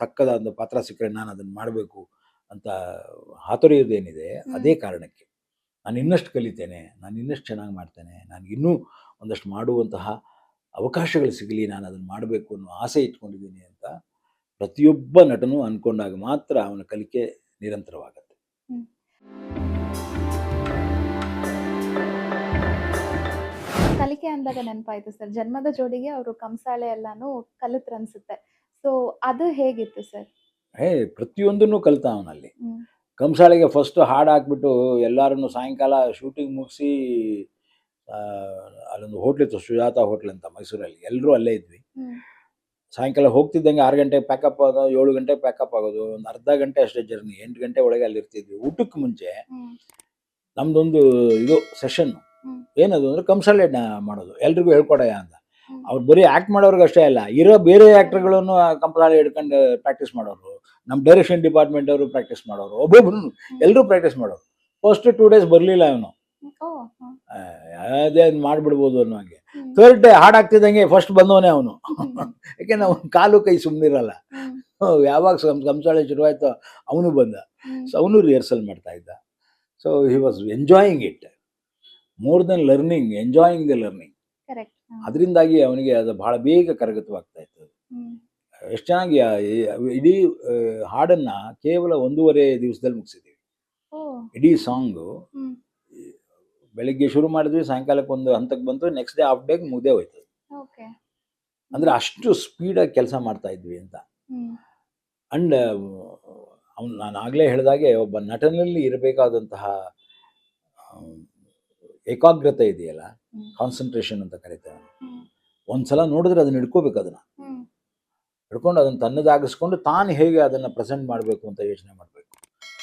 ತಕ್ಕದಾದ ಪಾತ್ರ ಸಿಕ್ಕರೆ ನಾನು ಅದನ್ನು ಮಾಡಬೇಕು ಅಂತ ಹಾತೊರೆಯೋದೇನಿದೆ ಅದೇ ಕಾರಣಕ್ಕೆ. ನಾನು ಇನ್ನಷ್ಟು ಕಲಿತೇನೆ, ನಾನು ಇನ್ನಷ್ಟು ಚೆನ್ನಾಗಿ ಮಾಡ್ತೇನೆ, ನನಗಿನ್ನೂ ಒಂದಷ್ಟು ಮಾಡುವಂತಹ ಅವಕಾಶಗಳು ಸಿಗಲಿ, ನಾನು ಅದನ್ನು ಮಾಡಬೇಕು ಅನ್ನೋ ಆಸೆ ಇಟ್ಕೊಂಡಿದ್ದೀನಿ ಅಂತ ಪ್ರತಿಯೊಬ್ಬ ನಟನೂ ಅಂದ್ಕೊಂಡಾಗ ಮಾತ್ರ ಅವನ ಕಲಿಕೆ ನಿರಂತರವಾಗುತ್ತೆ. ಕಲಿಕೆ ಅಂದಾಗ ನೆನಪಾಯ್ತು ಸರ್, ಜನ್ಮದ ಜೋಡಿಗೆ ಅವರು ಕಂಸಾಳೆ ಎಲ್ಲಾನು ಕಲಿತ್ರ ಅನ್ಸುತ್ತೆ. ಸೊ ಅದು ಹೇಗಿತ್ತು ಸರ್? ಪ್ರತಿಯೊಂದನ್ನು ಕಲಿತ ಅವನಲ್ಲಿ. ಕಂಸಾಳೆಗೆ ಫಸ್ಟ್ ಹಾಡು ಹಾಕ್ಬಿಟ್ಟು ಎಲ್ಲರನ್ನು ಸಾಯಂಕಾಲ ಶೂಟಿಂಗ್ ಮುಗಿಸಿ ಅಲ್ಲೊಂದು ಹೋಟ್ಲಿತ್ತು, ಸುಜಾತ ಹೋಟ್ಲ್ ಅಂತ ಮೈಸೂರಲ್ಲಿ, ಎಲ್ಲರೂ ಅಲ್ಲೇ ಇದ್ವಿ. ಸಾಯಂಕಾಲ ಹೋಗ್ತಿದ್ದಂಗೆ 6 ಗಂಟೆಗೆ ಪ್ಯಾಕಪ್ ಆಗೋದು, 7 ಗಂಟೆಗೆ ಪ್ಯಾಕಪ್ ಆಗೋದು, ಒಂದು ಅರ್ಧ ಗಂಟೆ ಅಷ್ಟೇ ಜರ್ನಿ, 8 ಗಂಟೆ ಒಳಗೆ ಅಲ್ಲಿ ಇರ್ತಿದ್ವಿ. ಊಟಕ್ಕೆ ಮುಂಚೆ ನಮ್ದೊಂದು ಇದು ಸೆಷನ್, ಏನದು ಅಂದರೆ ಕಂಸಾಳೆ ಮಾಡೋದು, ಎಲ್ರಿಗೂ ಹೇಳ್ಕೊಡಯ್ಯ ಅಂತ. ಅವ್ರು ಬರೀ ಆ್ಯಕ್ಟ್ ಮಾಡೋರ್ಗೆ ಅಷ್ಟೇ ಅಲ್ಲ, ಇರೋ ಬೇರೆ ಆ್ಯಕ್ಟರ್ಗಳನ್ನು ಕಂಸಾಳೆ ಹಿಡ್ಕೊಂಡು ಪ್ರಾಕ್ಟೀಸ್ ಮಾಡೋರು, ನಮ್ಮ ಡೈರೆಕ್ಷನ್ ಡಿಪಾರ್ಟ್ಮೆಂಟ್ ಅವರು ಪ್ರಾಕ್ಟೀಸ್ ಮಾಡೋರು, ಒಬ್ಬೊಬ್ರು ಎಲ್ಲರೂ ಪ್ರಾಕ್ಟೀಸ್ ಮಾಡೋರು. ಫಸ್ಟ್ 2 ಡೇಸ್ ಬರಲಿಲ್ಲ ಅವನು, ಅದೇ ಮಾಡಿಬಿಡ್ಬೋದು ಅನ್ನೋ ಹಾಗೆ. 3rd ಡೇ ಹಾಡಾಗ್ತಿದ್ದಂಗೆ ಫಸ್ಟ್ ಬಂದವನೇ ಅವನು. ಯಾಕೆಂದ್ರೆ ಅವನ ಕಾಲು ಕೈ ಸುಮ್ಮನಿರಲ್ಲ. ಯಾವಾಗ ಕಂಸಾಳೆ ಶುರುವಾಯ್ತೋ ಅವನು ಬಂದ. ಸೊ ಅವನು ರಿಹರ್ಸಲ್ ಮಾಡ್ತಾ ಇದ್ದ. So he was enjoying it more than learning, enjoying the learning. ಅದರಿಂದಾಗಿ ಅವನಿಗೆ ಅದು ಬಹಳ ಬೇಗ ಕರಗತವಾಗ್ತಾ ಇತ್ತು. ಎಷ್ಟು ಚೆನ್ನಾಗಿ ಇಡೀ ಹಾಡನ್ನು ಕೇವಲ 1.5 ದಿವಸದಲ್ಲಿ ಮುಗಿಸಿದ್ದೀವಿ. ಇಡೀ ಸಾಂಗು ಬೆಳಿಗ್ಗೆ ಶುರು ಮಾಡಿದ್ವಿ, ಸಾಯಂಕಾಲಕ್ಕೆ ಒಂದು ಹಂತಕ್ಕೆ ಬಂತು, ನೆಕ್ಸ್ಟ್ ಡೇ ಹಾಫ್ ಡೇಗೆ ಮುಗ್ದೇ ಹೋಯ್ತು. ಅಂದರೆ ಅಷ್ಟು ಸ್ಪೀಡಾಗಿ ಕೆಲಸ ಮಾಡ್ತಾ ಇದ್ವಿ ಅಂತ. ಅಂಡ್ ಅವನು, ನಾನು ಆಗಲೇ ಹೇಳಿದಾಗೆ, ಒಬ್ಬ ನಟನಲ್ಲಿ ಇರಬೇಕಾದಂತಹ ಏಕಾಗ್ರತೆ ಇದೆಯಲ್ಲ, ಕಾನ್ಸಂಟ್ರೇಷನ್ ಅಂತ ಕರೀತೇವೆ. ಒಂದ್ಸಲ ನೋಡಿದ್ರೆ ಅದನ್ನ ಹಿಡ್ಕೋಬೇಕು, ಅದನ್ನು ಹಿಡ್ಕೊಂಡು ಅದನ್ನು ತನ್ನದಾಗಿಸ್ಕೊಂಡು ತಾನು ಹೇಗೆ ಅದನ್ನು ಪ್ರೆಸೆಂಟ್ ಮಾಡಬೇಕು ಅಂತ ಯೋಚನೆ ಮಾಡಬೇಕು.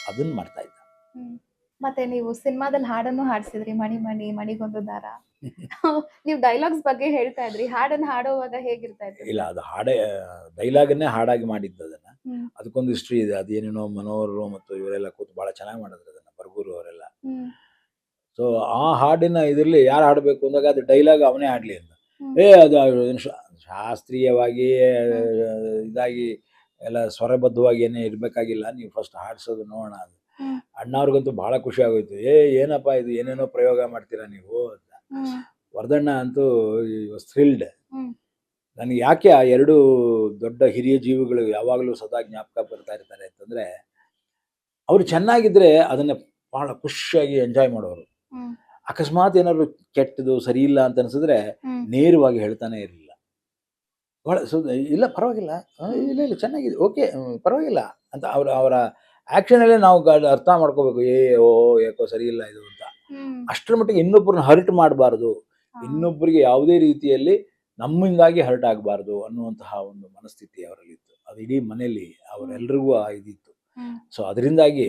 ಅದನ್ನು ಮಾಡ್ತಾ ಇದ್ದ. ಮತ್ತೆ ನೀವು ಸಿನಿಮಾದಲ್ಲಿ ಹಾಡನ್ನು ಹಾಡಿಸಿದ್ರಿ, ಮಣಿ ಮಣಿ ಮಣಿಗೊಂದು ದಾರ. ನೀವು ಡೈಲಾಗ್ಸ್ ಬಗ್ಗೆ ಹೇಳ್ತಾ ಇದ್ರಿ, ಹಾಡನ್ನು ಹಾಡುವಾಗ ಹೇಗಿರ್ತಾ ಇತ್ತು? ಇಲ್ಲ, ಅದು ಹಾಡೇ ಡೈಲಾಗನ್ನೇ ಹಾಡಾಗಿ ಮಾಡಿದ್ದು. ಅದನ್ನು ಅದಕ್ಕೊಂದು ಹಿಸ್ಟ್ರಿ ಇದೆ. ಅದೇನೇನೋ ಮನೋಹರು ಮತ್ತು ಇವರೆಲ್ಲ ಕೂತು ಭಾಳ ಚೆನ್ನಾಗಿ ಮಾಡಿದ್ರು ಅದನ್ನು, ಬರ್ಗೂರು ಅವರೆಲ್ಲ. ಸೊ ಆ ಹಾಡಿನ ಇದರಲ್ಲಿ ಯಾರು ಹಾಡಬೇಕು ಅಂದಾಗ ಅದು ಡೈಲಾಗ್ ಅವನೇ ಹಾಡಲಿ ಅಂತ. ಅದು ಶಾಸ್ತ್ರೀಯವಾಗಿ ಇದಾಗಿ ಎಲ್ಲ ಸ್ವರಬದ್ಧವಾಗಿ ಏನೇ ಇರಬೇಕಾಗಿಲ್ಲ, ನೀವು ಫಸ್ಟ್ ಹಾಡಿಸೋದು ನೋಡೋಣ ಅದು. ಅಣ್ಣವ್ರಿಗಂತೂ ಭಾಳ ಖುಷಿ ಆಗೋಯ್ತು. ಏನಪ್ಪ ಇದು, ಏನೇನೋ ಪ್ರಯೋಗ ಮಾಡ್ತೀರಾ ನೀವು ಅಂತ. ವರ್ಧಣ್ಣ ಅಂತೂ ವಾಸ್ ಥ್ರಿಲ್ಡ್. ನನಗೆ ಯಾಕೆ ಆ 2 ದೊಡ್ಡ ಹಿರಿಯ ಜೀವಿಗಳು ಯಾವಾಗಲೂ ಸದಾ ಜ್ಞಾಪಕ ಬರ್ತಾ ಇರ್ತಾರೆ ಅಂತಂದರೆ, ಅವರು ಚೆನ್ನಾಗಿದ್ದರೆ ಅದನ್ನು ಭಾಳ ಖುಷಿಯಾಗಿ ಎಂಜಾಯ್ ಮಾಡೋರು. ಅಕಸ್ಮಾತ್ ಏನಾದ್ರು ಕೆಟ್ಟದು ಸರಿ ಇಲ್ಲ ಅಂತ ಅನಿಸಿದ್ರೆ ನೇರವಾಗಿ ಹೇಳ್ತಾನೆ ಇರಲಿಲ್ಲ. ಭಾಳ ಇಲ್ಲ ಪರವಾಗಿಲ್ಲ, ಇಲ್ಲ ಇಲ್ಲ ಚೆನ್ನಾಗಿದೆ, ಓಕೆ ಪರವಾಗಿಲ್ಲ ಅಂತ ಅವರ ಆ್ಯಕ್ಷನಲ್ಲೇ ನಾವು ಅರ್ಥ ಮಾಡ್ಕೋಬೇಕು, ಯಾಕೋ ಸರಿ ಇಲ್ಲ ಇದು ಅಂತ. ಅಷ್ಟರ ಮಟ್ಟಿಗೆ ಇನ್ನೊಬ್ಬರನ್ನ ಹರ್ಟ್ ಮಾಡಬಾರ್ದು, ಇನ್ನೊಬ್ಬರಿಗೆ ಯಾವುದೇ ರೀತಿಯಲ್ಲಿ ನಮ್ಮಿಂದಾಗಿ ಹರ್ಟ್ ಆಗಬಾರ್ದು ಅನ್ನುವಂತಹ ಒಂದು ಮನಸ್ಥಿತಿ ಅವರಲ್ಲಿತ್ತು. ಅದು ಇಡೀ ಮನೆಯಲ್ಲಿ ಅವರೆಲ್ರಿಗೂ ಇದಿತ್ತು. ಸೊ ಅದರಿಂದಾಗಿ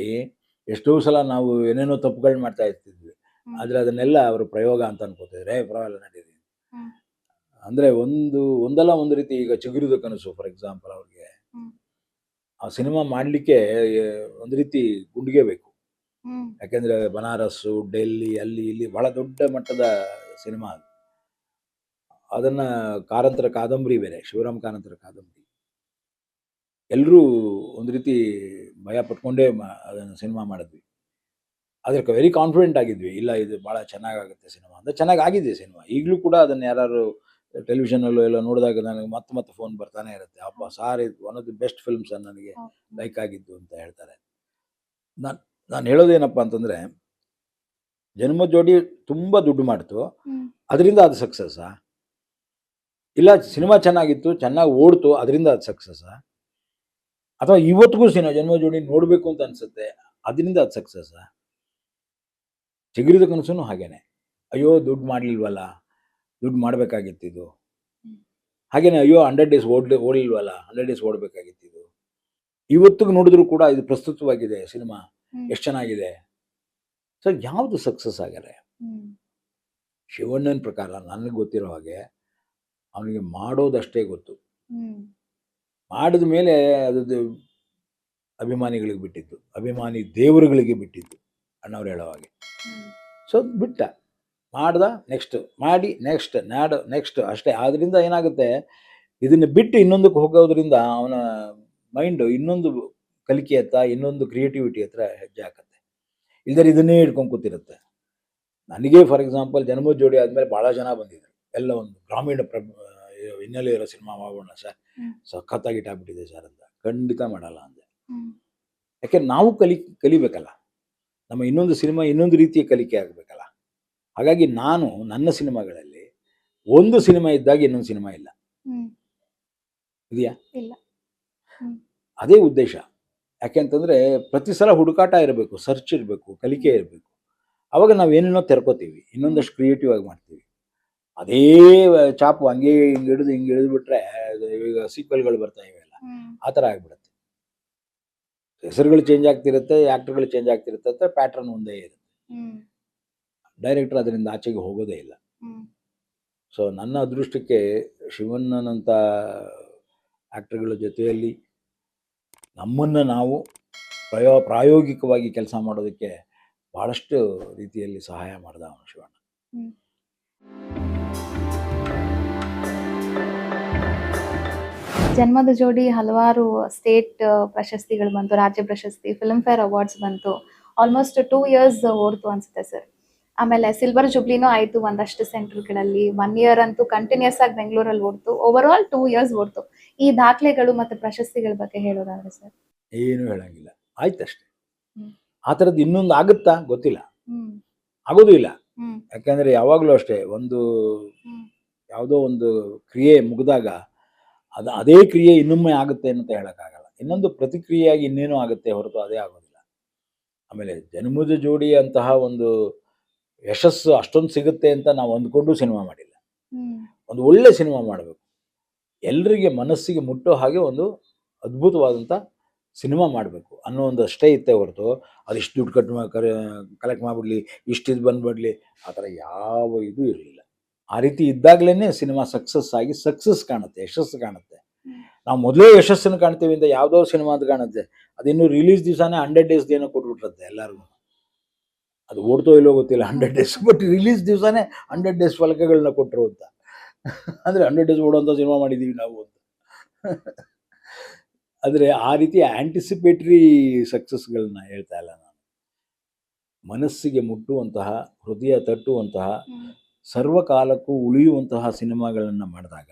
ಎಷ್ಟೋ ಸಲ ನಾವು ಏನೇನೋ ತಪ್ಪುಗಳು ಮಾಡ್ತಾ ಇರ್ತಿದ್ವಿ. ಆದರೆ ಅದನ್ನೆಲ್ಲ ಅವರು ಪ್ರಯೋಗ ಅಂತ ಅನ್ಕೋತಿದ್ರೆ ಪರವಾಗಿಲ್ಲ ನಡೀರಿ. ಅಂದರೆ ಒಂದಲ್ಲ ಒಂದು ರೀತಿ ಈಗ ಚಿಗುರಿದ ಕನಸು ಫಾರ್ ಎಕ್ಸಾಂಪಲ್ ಅವ್ರಿಗೆ ಆ ಸಿನಿಮಾ ಮಾಡಲಿಕ್ಕೆ ಒಂದು ರೀತಿ ಗುಂಡಿಗೆ ಬೇಕು. ಯಾಕೆಂದರೆ ಬನಾರಸ್ಸು, ಡೆಲ್ಲಿ, ಅಲ್ಲಿ ಇಲ್ಲಿ ಬಹಳ ದೊಡ್ಡ ಮಟ್ಟದ ಸಿನಿಮಾ ಅದು. ಅದನ್ನು ಕಾರಂತರ ಕಾದಂಬರಿ ಬೇರೆ, ಶಿವರಾಮ್ ಕಾರಂತರ ಕಾದಂಬರಿ. ಎಲ್ಲರೂ ಒಂದು ರೀತಿ ಭಯ ಪಟ್ಕೊಂಡೇ ಅದನ್ನು ಸಿನಿಮಾ ಮಾಡಿದ್ವಿ. ಅದಕ್ಕೆ ವೆರಿ ಕಾನ್ಫಿಡೆಂಟ್ ಆಗಿದ್ವಿ, ಇಲ್ಲ ಇದು ಭಾಳ ಚೆನ್ನಾಗಾಗುತ್ತೆ ಸಿನಿಮಾ ಅಂತ. ಚೆನ್ನಾಗಾಗಿದೆ ಸಿನಿಮಾ. ಈಗಲೂ ಕೂಡ ಅದನ್ನು ಯಾರು ಟೆಲಿವಿಷನಲ್ಲೂ ಎಲ್ಲ ನೋಡಿದಾಗ ನನಗೆ ಮತ್ತೆ ಫೋನ್ ಬರ್ತಾನೆ ಇರುತ್ತೆ. ಅಪ್ಪ ಸಾರ್, ಇದು one of the best films ನನಗೆ ಲೈಕ್ ಆಗಿದ್ದು ಅಂತ ಹೇಳ್ತಾರೆ. ನಾನು ಹೇಳೋದೇನಪ್ಪ ಅಂತಂದರೆ, ಜನ್ಮ ಜೋಡಿ ತುಂಬ ದುಡ್ಡು ಮಾಡ್ತು, ಅದರಿಂದ ಅದು ಸಕ್ಸಸ್ಸಾ? ಇಲ್ಲ ಸಿನಿಮಾ ಚೆನ್ನಾಗಿತ್ತು, ಚೆನ್ನಾಗಿ ಓಡ್ತು, ಅದರಿಂದ ಅದು ಸಕ್ಸಸ್ಸಾ? ಅಥವಾ ಇವತ್ತಿಗೂ ಜನ್ಮ ಜೋಡಿ ನೋಡಬೇಕು ಅಂತ ಅನಿಸುತ್ತೆ, ಅದರಿಂದ ಅದು ಸಕ್ಸಸ್ಸಾ? ಚಿಗುರಿದ ಕನಸು ಹಾಗೇನೆ. ಅಯ್ಯೋ ದುಡ್ಡು ಮಾಡಲಿಲ್ವಲ್ಲ, ದುಡ್ಡು ಮಾಡಬೇಕಾಗಿತ್ತಿದು. ಹಾಗೇನೆ ಅಯ್ಯೋ 100 ಡೇಸ್ ಓಡಲಿಲ್ವಲ್ಲ, 100 ಡೇಸ್ ಓಡಬೇಕಾಗಿತ್ತಿದು. ಇವತ್ತಿಗೂ ನೋಡಿದ್ರು ಕೂಡ ಇದು ಪ್ರಸ್ತುತವಾಗಿದೆ ಸಿನಿಮಾ, ಎಷ್ಟು ಚೆನ್ನಾಗಿದೆ. ಸೊ ಯಾವುದು ಸಕ್ಸಸ್ ಆಗಲ್ಲ. ಶಿವಣ್ಣನ ಪ್ರಕಾರ ನನಗೆ ಗೊತ್ತಿರೋ ಹಾಗೆ ಅವನಿಗೆ ಮಾಡೋದಷ್ಟೇ ಗೊತ್ತು. ಮಾಡಿದ ಮೇಲೆ ಅದು ಅಭಿಮಾನಿಗಳಿಗೆ ಬಿಟ್ಟಿದ್ದು, ಅಭಿಮಾನಿ ದೇವರುಗಳಿಗೆ ಬಿಟ್ಟಿದ್ದು ಅಣ್ಣವ್ರು ಹೇಳೋ ಹಾಗೆ. ಸೊ ಬಿಟ್ಟ, ಮಾಡ್ದ, ನೆಕ್ಸ್ಟ್ ಮಾಡಿ, ನೆಕ್ಸ್ಟ್ ಅಷ್ಟೇ. ಆದ್ದರಿಂದ ಏನಾಗುತ್ತೆ, ಇದನ್ನು ಬಿಟ್ಟು ಇನ್ನೊಂದಕ್ಕೆ ಹೋಗೋದ್ರಿಂದ ಅವನ ಮೈಂಡು ಇನ್ನೊಂದು ಕಲಿಕೆ ಹತ್ರ, ಇನ್ನೊಂದು ಕ್ರಿಯೇಟಿವಿಟಿ ಹತ್ರ ಹೆಜ್ಜೆ ಹಾಕತ್ತೆ. ಇಲ್ದರೆ ಇದನ್ನೇ ಹಿಡ್ಕೊಂಡು ಕೂತಿರುತ್ತೆ. ನನಗೆ ಫಾರ್ ಎಕ್ಸಾಂಪಲ್ ಜನ್ಮ ಜೋಡಿ ಆದಮೇಲೆ ಭಾಳ ಜನ ಬಂದಿದ್ರು. ಎಲ್ಲ ಒಂದು ಗ್ರಾಮೀಣ ಹಿನ್ನೆಲೆ ಇರೋ ಸಿನಿಮಾ ಮಾಡೋಣ ಸರ್, ಸಖತ್ತಾಗಿ ಇಟ್ಟಾಗ್ಬಿಟ್ಟಿದೆ ಸರ್ ಅಂತ. ಖಂಡಿತ ಮಾಡಲ್ಲ ಅಂದೆ. ಯಾಕೆ ನಾವು ಕಲಿಬೇಕಲ್ಲ. ನಮ್ಮ ಇನ್ನೊಂದು ಸಿನಿಮಾ ಇನ್ನೊಂದು ರೀತಿಯ ಕಲಿಕೆ ಆಗಬೇಕಲ್ಲ. ಹಾಗಾಗಿ ನಾನು ನನ್ನ ಸಿನಿಮಾಗಳಲ್ಲಿ ಒಂದು ಸಿನಿಮಾ ಇದ್ದಾಗ ಇನ್ನೊಂದು ಸಿನಿಮಾ ಇಲ್ಲ. ಇದೆಯಾ? ಇಲ್ಲ. ಅದೇ ಉದ್ದೇಶ. ಯಾಕೆಂತಂದರೆ ಪ್ರತಿ ಸಲ ಹುಡುಕಾಟ ಇರಬೇಕು, ಸರ್ಚ್ ಇರಬೇಕು, ಕಲಿಕೆ ಇರಬೇಕು. ಆವಾಗ ನಾವೇನೇನೋ ತೆರ್ಕೋತೀವಿ, ಇನ್ನೊಂದಷ್ಟು ಕ್ರಿಯೇಟಿವ್ ಆಗಿ ಮಾಡ್ತೀವಿ. ಅದೇ ಚಾಪು ಹಂಗೆ ಹಿಂಗೆ ಹಿಡಿದ್ಬಿಟ್ರೆ ಈಗ ಸೀಕ್ವೆಲ್ಗಳು ಬರ್ತಾ ಇವೆಲ್ಲ, ಆ ಥರ ಆಗಿಬಿಡುತ್ತೆ. ಹೆಸರುಗಳು ಚೇಂಜ್ ಆಗ್ತಿರುತ್ತೆ, ಆ್ಯಕ್ಟರ್ಗಳು ಚೇಂಜ್ ಆಗ್ತಿರುತ್ತೆ, ಪ್ಯಾಟ್ರನ್ ಒಂದೇ ಇರುತ್ತೆ. ಡೈರೆಕ್ಟರ್ ಅದರಿಂದ ಆಚೆಗೆ ಹೋಗೋದೇ ಇಲ್ಲ. ಸೊ ನನ್ನ ಅದೃಷ್ಟಕ್ಕೆ ಶಿವಣ್ಣನಂಥ ಆ್ಯಕ್ಟರ್ಗಳ ಜೊತೆಯಲ್ಲಿ ನಮ್ಮನ್ನು ನಾವು ಪ್ರಾಯೋಗಿಕವಾಗಿ ಕೆಲಸ ಮಾಡೋದಕ್ಕೆ ಭಾಳಷ್ಟು ರೀತಿಯಲ್ಲಿ ಸಹಾಯ ಮಾಡಿದ ಅವನು ಶಿವಣ್ಣ. ಜನ್ಮದ ಜೋಡಿ ಹಲವಾರು ಸ್ಟೇಟ್ ಪ್ರಶಸ್ತಿಗಳು ಬಂತು, ರಾಜ್ಯ ಪ್ರಶಸ್ತಿ, ಫಿಲ್ಮ್ ಫೇರ್ ಅವಾರ್ಡ್ಸ್ ಬಂತು. ಆಲ್ಮೋಸ್ಟ್ 2 ಇಯರ್ಸ್ ಓಡ್ತು ಅನ್ಸುತ್ತೆ ಸರ್. ಆಮೇಲೆ ಸಿಲ್ವರ್ ಜುಬ್ಲಿನೂ ಆಯಿತು ಒಂದಷ್ಟು ಸೆಂಟರ್ಗಳಲ್ಲಿ. 1 ಇಯರ್ ಅಂತೂ ಕಂಟಿನ್ಯೂಸ್ ಆಗಿ ಬೆಂಗಳೂರಲ್ಲಿ ಓಡ್ತು. ಓವರ್ ಆಲ್ 2 ಇಯರ್ಸ್ ಓಡ್ತು. ಈ ದಾಖಲೆಗಳು ಮತ್ತು ಪ್ರಶಸ್ತಿಗಳ ಬಗ್ಗೆ ಹೇಳೋದಾದ್ರೆ ಸರ್? ಏನು ಹೇಳಂಗಿಲ್ಲ, ಆಯ್ತಷ್ಟೇ. ಆ ಥರದ್ದು ಇನ್ನೊಂದು ಆಗುತ್ತಾ ಗೊತ್ತಿಲ್ಲ, ಆಗೋದು ಇಲ್ಲ. ಯಾಕೆಂದರೆ ಯಾವಾಗಲೂ ಅಷ್ಟೇ, ಯಾವುದೋ ಒಂದು ಕ್ರಿಯೆ ಮುಗಿದಾಗ ಅದೇ ಕ್ರಿಯೆ ಇನ್ನೊಮ್ಮೆ ಆಗುತ್ತೆ ಅಂತ ಹೇಳೋಕ್ಕಾಗಲ್ಲ. ಇನ್ನೊಂದು ಪ್ರತಿಕ್ರಿಯೆಯಾಗಿ ಇನ್ನೇನೋ ಆಗುತ್ತೆ ಹೊರತು ಅದೇ ಆಗೋದಿಲ್ಲ. ಆಮೇಲೆ ಜನ್ಮದ ಜೋಡಿ ಅಂತಹ ಒಂದು ಯಶಸ್ಸು ಅಷ್ಟೊಂದು ಸಿಗುತ್ತೆ ಅಂತ ನಾವು ಅಂದ್ಕೊಂಡು ಸಿನಿಮಾ ಮಾಡಿಲ್ಲ. ಒಂದು ಒಳ್ಳೆ ಸಿನಿಮಾ ಮಾಡಬೇಕು, ಎಲ್ಲರಿಗೆ ಮನಸ್ಸಿಗೆ ಮುಟ್ಟೋ ಹಾಗೆ ಒಂದು ಅದ್ಭುತವಾದಂಥ ಸಿನಿಮಾ ಮಾಡಬೇಕು ಅನ್ನೋ ಒಂದು ಅಷ್ಟೇ ಇತ್ತೆ ಹೊರತು ಅದಿಷ್ಟು ದುಡ್ಡು ಕಲೆಕ್ಟ್ ಮಾಡಿಬಿಡ್ಲಿ, ಇಷ್ಟಿದು ಬಂದುಬಿಡ್ಲಿ, ಆ ಥರ ಯಾವ ಇದು ಇರಲಿಲ್ಲ. ಆ ರೀತಿ ಇದ್ದಾಗಲೇ ಸಿನಿಮಾ ಸಕ್ಸಸ್ ಆಗಿ ಸಕ್ಸಸ್ ಕಾಣುತ್ತೆ, ಯಶಸ್ಸು ಕಾಣುತ್ತೆ. ನಾವು ಮೊದಲೇ ಯಶಸ್ಸನ್ನು ಕಾಣ್ತೀವಿ ಅಂತ ಯಾವುದೋ ಸಿನಿಮಾ ಅದು ಕಾಣುತ್ತೆ, ಅದಿನ್ನೂ ರಿಲೀಸ್ ದಿವಸನೇ 100 ಡೇಸ್ ಏನೋ ಕೊಟ್ಬಿಟ್ಟಿರುತ್ತೆ ಎಲ್ಲರಿಗೂ. ಅದು ಓಡ್ತೋ ಇಲ್ಲೋ ಗೊತ್ತಿಲ್ಲ 100 ಡೇಸ್, ಬಟ್ ರಿಲೀಸ್ ದಿವಸನೇ 100 ಡೇಸ್ ಫಲಕಗಳನ್ನ ಕೊಟ್ಟರು ಅಂತ. ಅಂದರೆ 100 ಡೇಸ್ ಓಡೋಂಥ ಸಿನಿಮಾ ಮಾಡಿದ್ದೀವಿ ನಾವು ಅಂತ. ಆದರೆ ಆ ರೀತಿಯ ಆ್ಯಂಟಿಸಿಪೇಟ್ರಿ ಸಕ್ಸಸ್ಗಳನ್ನ ಹೇಳ್ತಾ ಇಲ್ಲ ನಾನು. ಮನಸ್ಸಿಗೆ ಮುಟ್ಟುವಂತಹ, ಹೃದಯ ತಟ್ಟುವಂತಹ, ಸರ್ವಕಾಲಕ್ಕೂ ಉಳಿಯುವಂತಹ ಸಿನಿಮಾಗಳನ್ನು ಮಾಡಿದಾಗ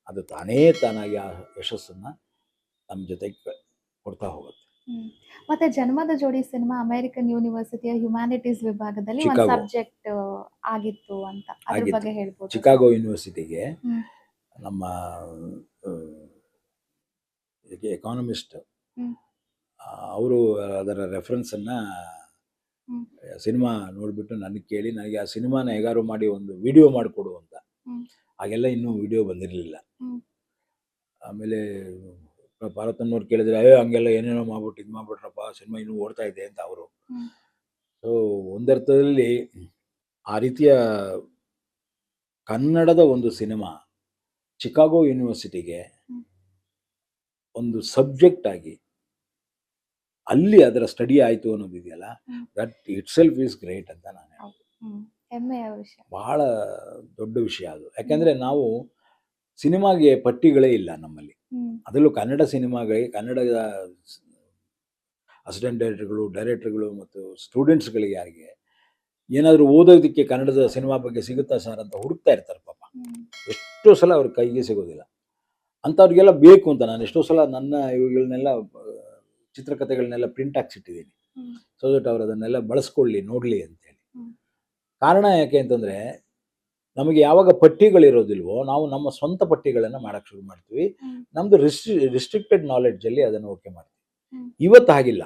ಅದು ತಾನಾಗಿ ಆ ಯಶಸ್ಸನ್ನು ನಮ್ಮ ಜೊತೆಗೆ ಕೊಡ್ತಾ ಹೋಗುತ್ತೆ. ಮತ್ತೆ ಜನ್ಮದ ಜೋಡಿ ಸಿನಿಮಾ ಅಮೆರಿಕನ್ ಯೂನಿವರ್ಸಿಟಿಯ ಹ್ಯುಮ್ಯಾನಿಟೀಸ್ ವಿಭಾಗದಲ್ಲಿ ಒಂದು ಸಬ್ಜೆಕ್ಟ್ ಆಗಿತ್ತು ಅಂತ, ಅದ್ರ ಬಗ್ಗೆ ಹೇಳ್ಬೋದು? ಚಿಕಾಗೋ ಯೂನಿವರ್ಸಿಟಿಗೆ ನಮ್ಮ ಎಕಾನಮಿಸ್ಟ್ ಅವರು ಅದರ ರೆಫರೆನ್ಸನ್ನು ಸಿನಿಮಾ ನೋಡಿಬಿಟ್ಟು ನನಗೆ ಕೇಳಿ, ನನಗೆ ಆ ಸಿನಿಮಾನ ಹೇಗಾರು ಮಾಡಿ ಒಂದು ವಿಡಿಯೋ ಮಾಡಿಕೊಡು ಅಂತ ಹ್ಮ್. ಆಗೆಲ್ಲ ಇನ್ನೂ ವಿಡಿಯೋ ಬಂದಿರಲಿಲ್ಲ. ಹ್ಮ್. ಆಮೇಲೆ ಪಾರ್ವತಮ್ಮವ್ರು ಕೇಳಿದ್ರೆ ಹಂಗೆಲ್ಲ ಏನೇನೋ ಮಾಡ್ಬಿಟ್ಟು ಇದು ಮಾಡ್ಬಿಟ್ರಪ್ಪ, ಸಿನಿಮಾ ಇನ್ನೂ ಓಡ್ತಾ ಇದೆ ಅಂತ ಅವರು. ಹ್ಮ್. ಸೊ ಒಂದರ್ಥದಲ್ಲಿ ಆ ರೀತಿಯ ಕನ್ನಡದ ಒಂದು ಸಿನಿಮಾ ಚಿಕಾಗೋ ಯೂನಿವರ್ಸಿಟಿಗೆ ಹ್ಮ್. ಒಂದು ಸಬ್ಜೆಕ್ಟ್ ಆಗಿ ಅಲ್ಲಿ ಅದರ ಸ್ಟಡಿ ಆಯಿತು ಅನ್ನೋದಿದೆಯಲ್ಲ, hmm. That itself is great ಅಂತ ನಾನು ಹೇಳ್ತೀನಿ. ಹೌದು. ಹೆಮ್ಮೆಯ ವಿಷಯ. ಬಹಳ ದೊಡ್ಡ ವಿಷಯ ಅದು. ಯಾಕೆಂದರೆ ನಾವು ಸಿನಿಮಾಗೆ ಪಟ್ಟಿಗಳೇ ಇಲ್ಲ ನಮ್ಮಲ್ಲಿ. ಹ್ಮ್. ಅದರಲ್ಲೂ ಕನ್ನಡ ಸಿನಿಮಾಗಳಿಗೆ ಕನ್ನಡದ ಅಸಿಸ್ಟೆಂಟ್ ಡೈರೆಕ್ಟರ್ಗಳು ಮತ್ತು ಸ್ಟೂಡೆಂಟ್ಸ್ಗಳಿಗೆ ಯಾರಿಗೆ ಏನಾದರೂ ಓದೋದಕ್ಕೆ ಕನ್ನಡದ ಸಿನಿಮಾ ಬಗ್ಗೆ ಸಿಗುತ್ತಾ ಸರ್ ಅಂತ ಹುಡುಕ್ತಾ ಇರ್ತಾರೆ ಪಾಪ. ಹ್ಮ್. ಎಷ್ಟೋ ಸಲ ಅವ್ರ ಕೈಗೆ ಸಿಗೋದಿಲ್ಲ. ಅಂಥವ್ರಿಗೆಲ್ಲ ಬೇಕು ಅಂತ ನಾನು ಎಷ್ಟೋ ಸಲ ನನ್ನ ಇವುಗಳನ್ನೆಲ್ಲ ಚಿತ್ರಕಥೆಗಳನ್ನೆಲ್ಲ ಪ್ರಿಂಟ್ ಹಾಕ್ಸಿಟ್ಟಿದ್ದೀನಿ. ಹ್ಮ್. ಸೊ ದಟ್ ಅವ್ರು ಅದನ್ನೆಲ್ಲ ಬಳಸ್ಕೊಳ್ಳಿ, ನೋಡಲಿ ಅಂತೇಳಿ. ಹ್ಮ್. ಕಾರಣ ಯಾಕೆ ಅಂತಂದರೆ, ನಮಗೆ ಯಾವಾಗ ಪಟ್ಟಿಗಳಿರೋದಿಲ್ವೋ ನಾವು ನಮ್ಮ ಸ್ವಂತ ಪಟ್ಟಿಗಳನ್ನು ಮಾಡೋಕ್ಕೆ ಶುರು ಮಾಡ್ತೀವಿ. ಹ್ಮ್. ನಮ್ಮದು ರಿಸ್ಟ್ರಿಕ್ಟೆಡ್ ನಾಲೆಡ್ಜಲ್ಲಿ ಅದನ್ನು ಓಕೆ ಮಾಡ್ತೀವಿ. ಹ್ಮ್. ಇವತ್ತು ಹಾಗಿಲ್ಲ.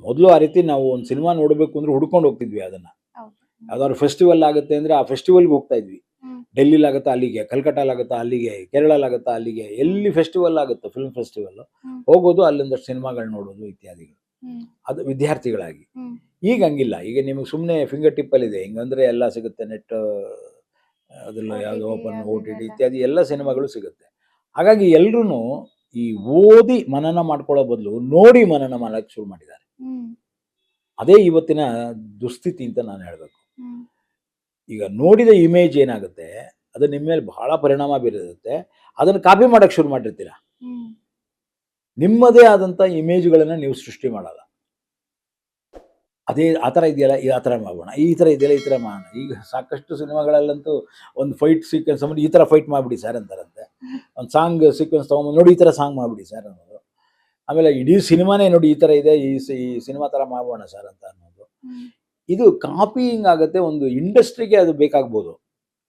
ಮೊದಲು ಆ ರೀತಿ ನಾವು ಒಂದು ಸಿನಿಮಾ ನೋಡಬೇಕು ಅಂದರೆ ಹುಡ್ಕೊಂಡು ಹೋಗ್ತಿದ್ವಿ ಅದನ್ನು. ಹೌದು. ಯಾವ್ದಾದ್ರು ಫೆಸ್ಟಿವಲ್ ಆಗುತ್ತೆ ಅಂದರೆ ಆ ಫೆಸ್ಟಿವಲ್ಗೆ ಹೋಗ್ತಾ ಇದ್ವಿ. ಹ್ಮ್. ಡೆಲ್ಲಿಲಾಗುತ್ತಾ ಅಲ್ಲಿಗೆ, ಕಲ್ಕಟ್ಟಾಲಾಗುತ್ತಾ ಅಲ್ಲಿಗೆ, ಕೇರಳಲಾಗುತ್ತಾ ಅಲ್ಲಿಗೆ, ಎಲ್ಲಿ ಫೆಸ್ಟಿವಲ್ ಆಗುತ್ತೆ ಫಿಲ್ಮ್ ಫೆಸ್ಟಿವಲ್ ಹ್ಮ್. ಹೋಗೋದು, ಅಲ್ಲಿಂದಷ್ಟು ಸಿನಿಮಾಗಳು ನೋಡೋದು ಇತ್ಯಾದಿಗಳು. ಹ್ಮ್. ಅದು ವಿದ್ಯಾರ್ಥಿಗಳಾಗಿ. ಹ್ಮ್. ಈಗ ಹಂಗಿಲ್ಲ. ಈಗ ನಿಮಗೆ ಸುಮ್ಮನೆ ಫಿಂಗರ್ ಟಿಪ್ಪಲ್ಲಿದೆ, ಹಿಂಗಂದರೆ ಎಲ್ಲ ಸಿಗುತ್ತೆ. ನೆಟ್ ಅದೆಲ್ಲ ಯಾವುದು OTT ಓಪನ್ ಅದು OTT ಇದೆಲ್ಲ. ಇತ್ಯಾದಿ ಎಲ್ಲ ಸಿನಿಮಾಗಳು ಸಿಗುತ್ತೆ. ಹಾಗಾಗಿ ಎಲ್ಲರೂ ಈ ಓದಿ ಮನನ ಮಾಡ್ಕೊಳ್ಳೋ ಬದಲು ನೋಡಿ ಮನನ ಮಾಡೋಕ್ಕೆ ಶುರು ಮಾಡಿದ್ದಾರೆ. ಹ್ಮ್. ಅದೇ ಇವತ್ತಿನ ದುಸ್ಥಿತಿ ಅಂತ ನಾನು ಹೇಳಬೇಕು. ಹ್ಮ್. ಈಗ ನೋಡಿದ ಇಮೇಜ್ ಏನಾಗುತ್ತೆ ಅದು ನಿಮ್ಮ ಮೇಲೆ ಬಹಳ ಪರಿಣಾಮ ಬೀರುತ್ತೆ. ಅದನ್ನು ಕಾಪಿ ಮಾಡೋಕ್ಕೆ ಶುರು ಮಾಡಿರ್ತೀರ. ಹ್ಮ್. ನಿಮ್ಮದೇ ಆದಂಥ ಇಮೇಜ್ಗಳನ್ನು ನೀವು ಸೃಷ್ಟಿ ಮಾಡಲ್ಲ. ಅದೇ ಆ ಥರ ಇದೆಯಲ್ಲ, ಆ ಥರ ಮಾಡೋಣ, ಈ ಥರ ಇದೆಯಲ್ಲ, ಈ ಥರ ಮಾಡೋಣ. ಈಗ ಸಾಕಷ್ಟು ಸಿನಿಮಾಗಳಲ್ಲಂತೂ ಒಂದು ಫೈಟ್ ಸೀಕ್ವೆನ್ಸ್ ಮಾಡಿ ಈ ಥರ ಫೈಟ್ ಮಾಡಿಬಿಡಿ ಸರ್ ಅಂತಾರಂತೆ. ಒಂದು ಸಾಂಗ್ ಸೀಕ್ವೆನ್ಸ್ ತೊಗೊಂಬಂದು ನೋಡಿ ಈ ಥರ ಸಾಂಗ್ ಮಾಡಿಬಿಡಿ ಸರ್ ಅನ್ನೋದು. ಆಮೇಲೆ ಇಡೀ ಸಿನಿಮಾನೇ ನೋಡಿ ಈ ಥರ ಇದೆ, ಈ ಸಿನಿಮಾ ಥರ ಮಾಡೋಣ ಸರ್ ಅಂತ ಅನ್ನೋದು. ಹ್ಮ್. ಇದು ಕಾಪಿಯಿಂಗ್ ಆಗುತ್ತೆ. ಒಂದು ಇಂಡಸ್ಟ್ರಿಗೆ ಅದು ಬೇಕಾಗ್ಬೋದು.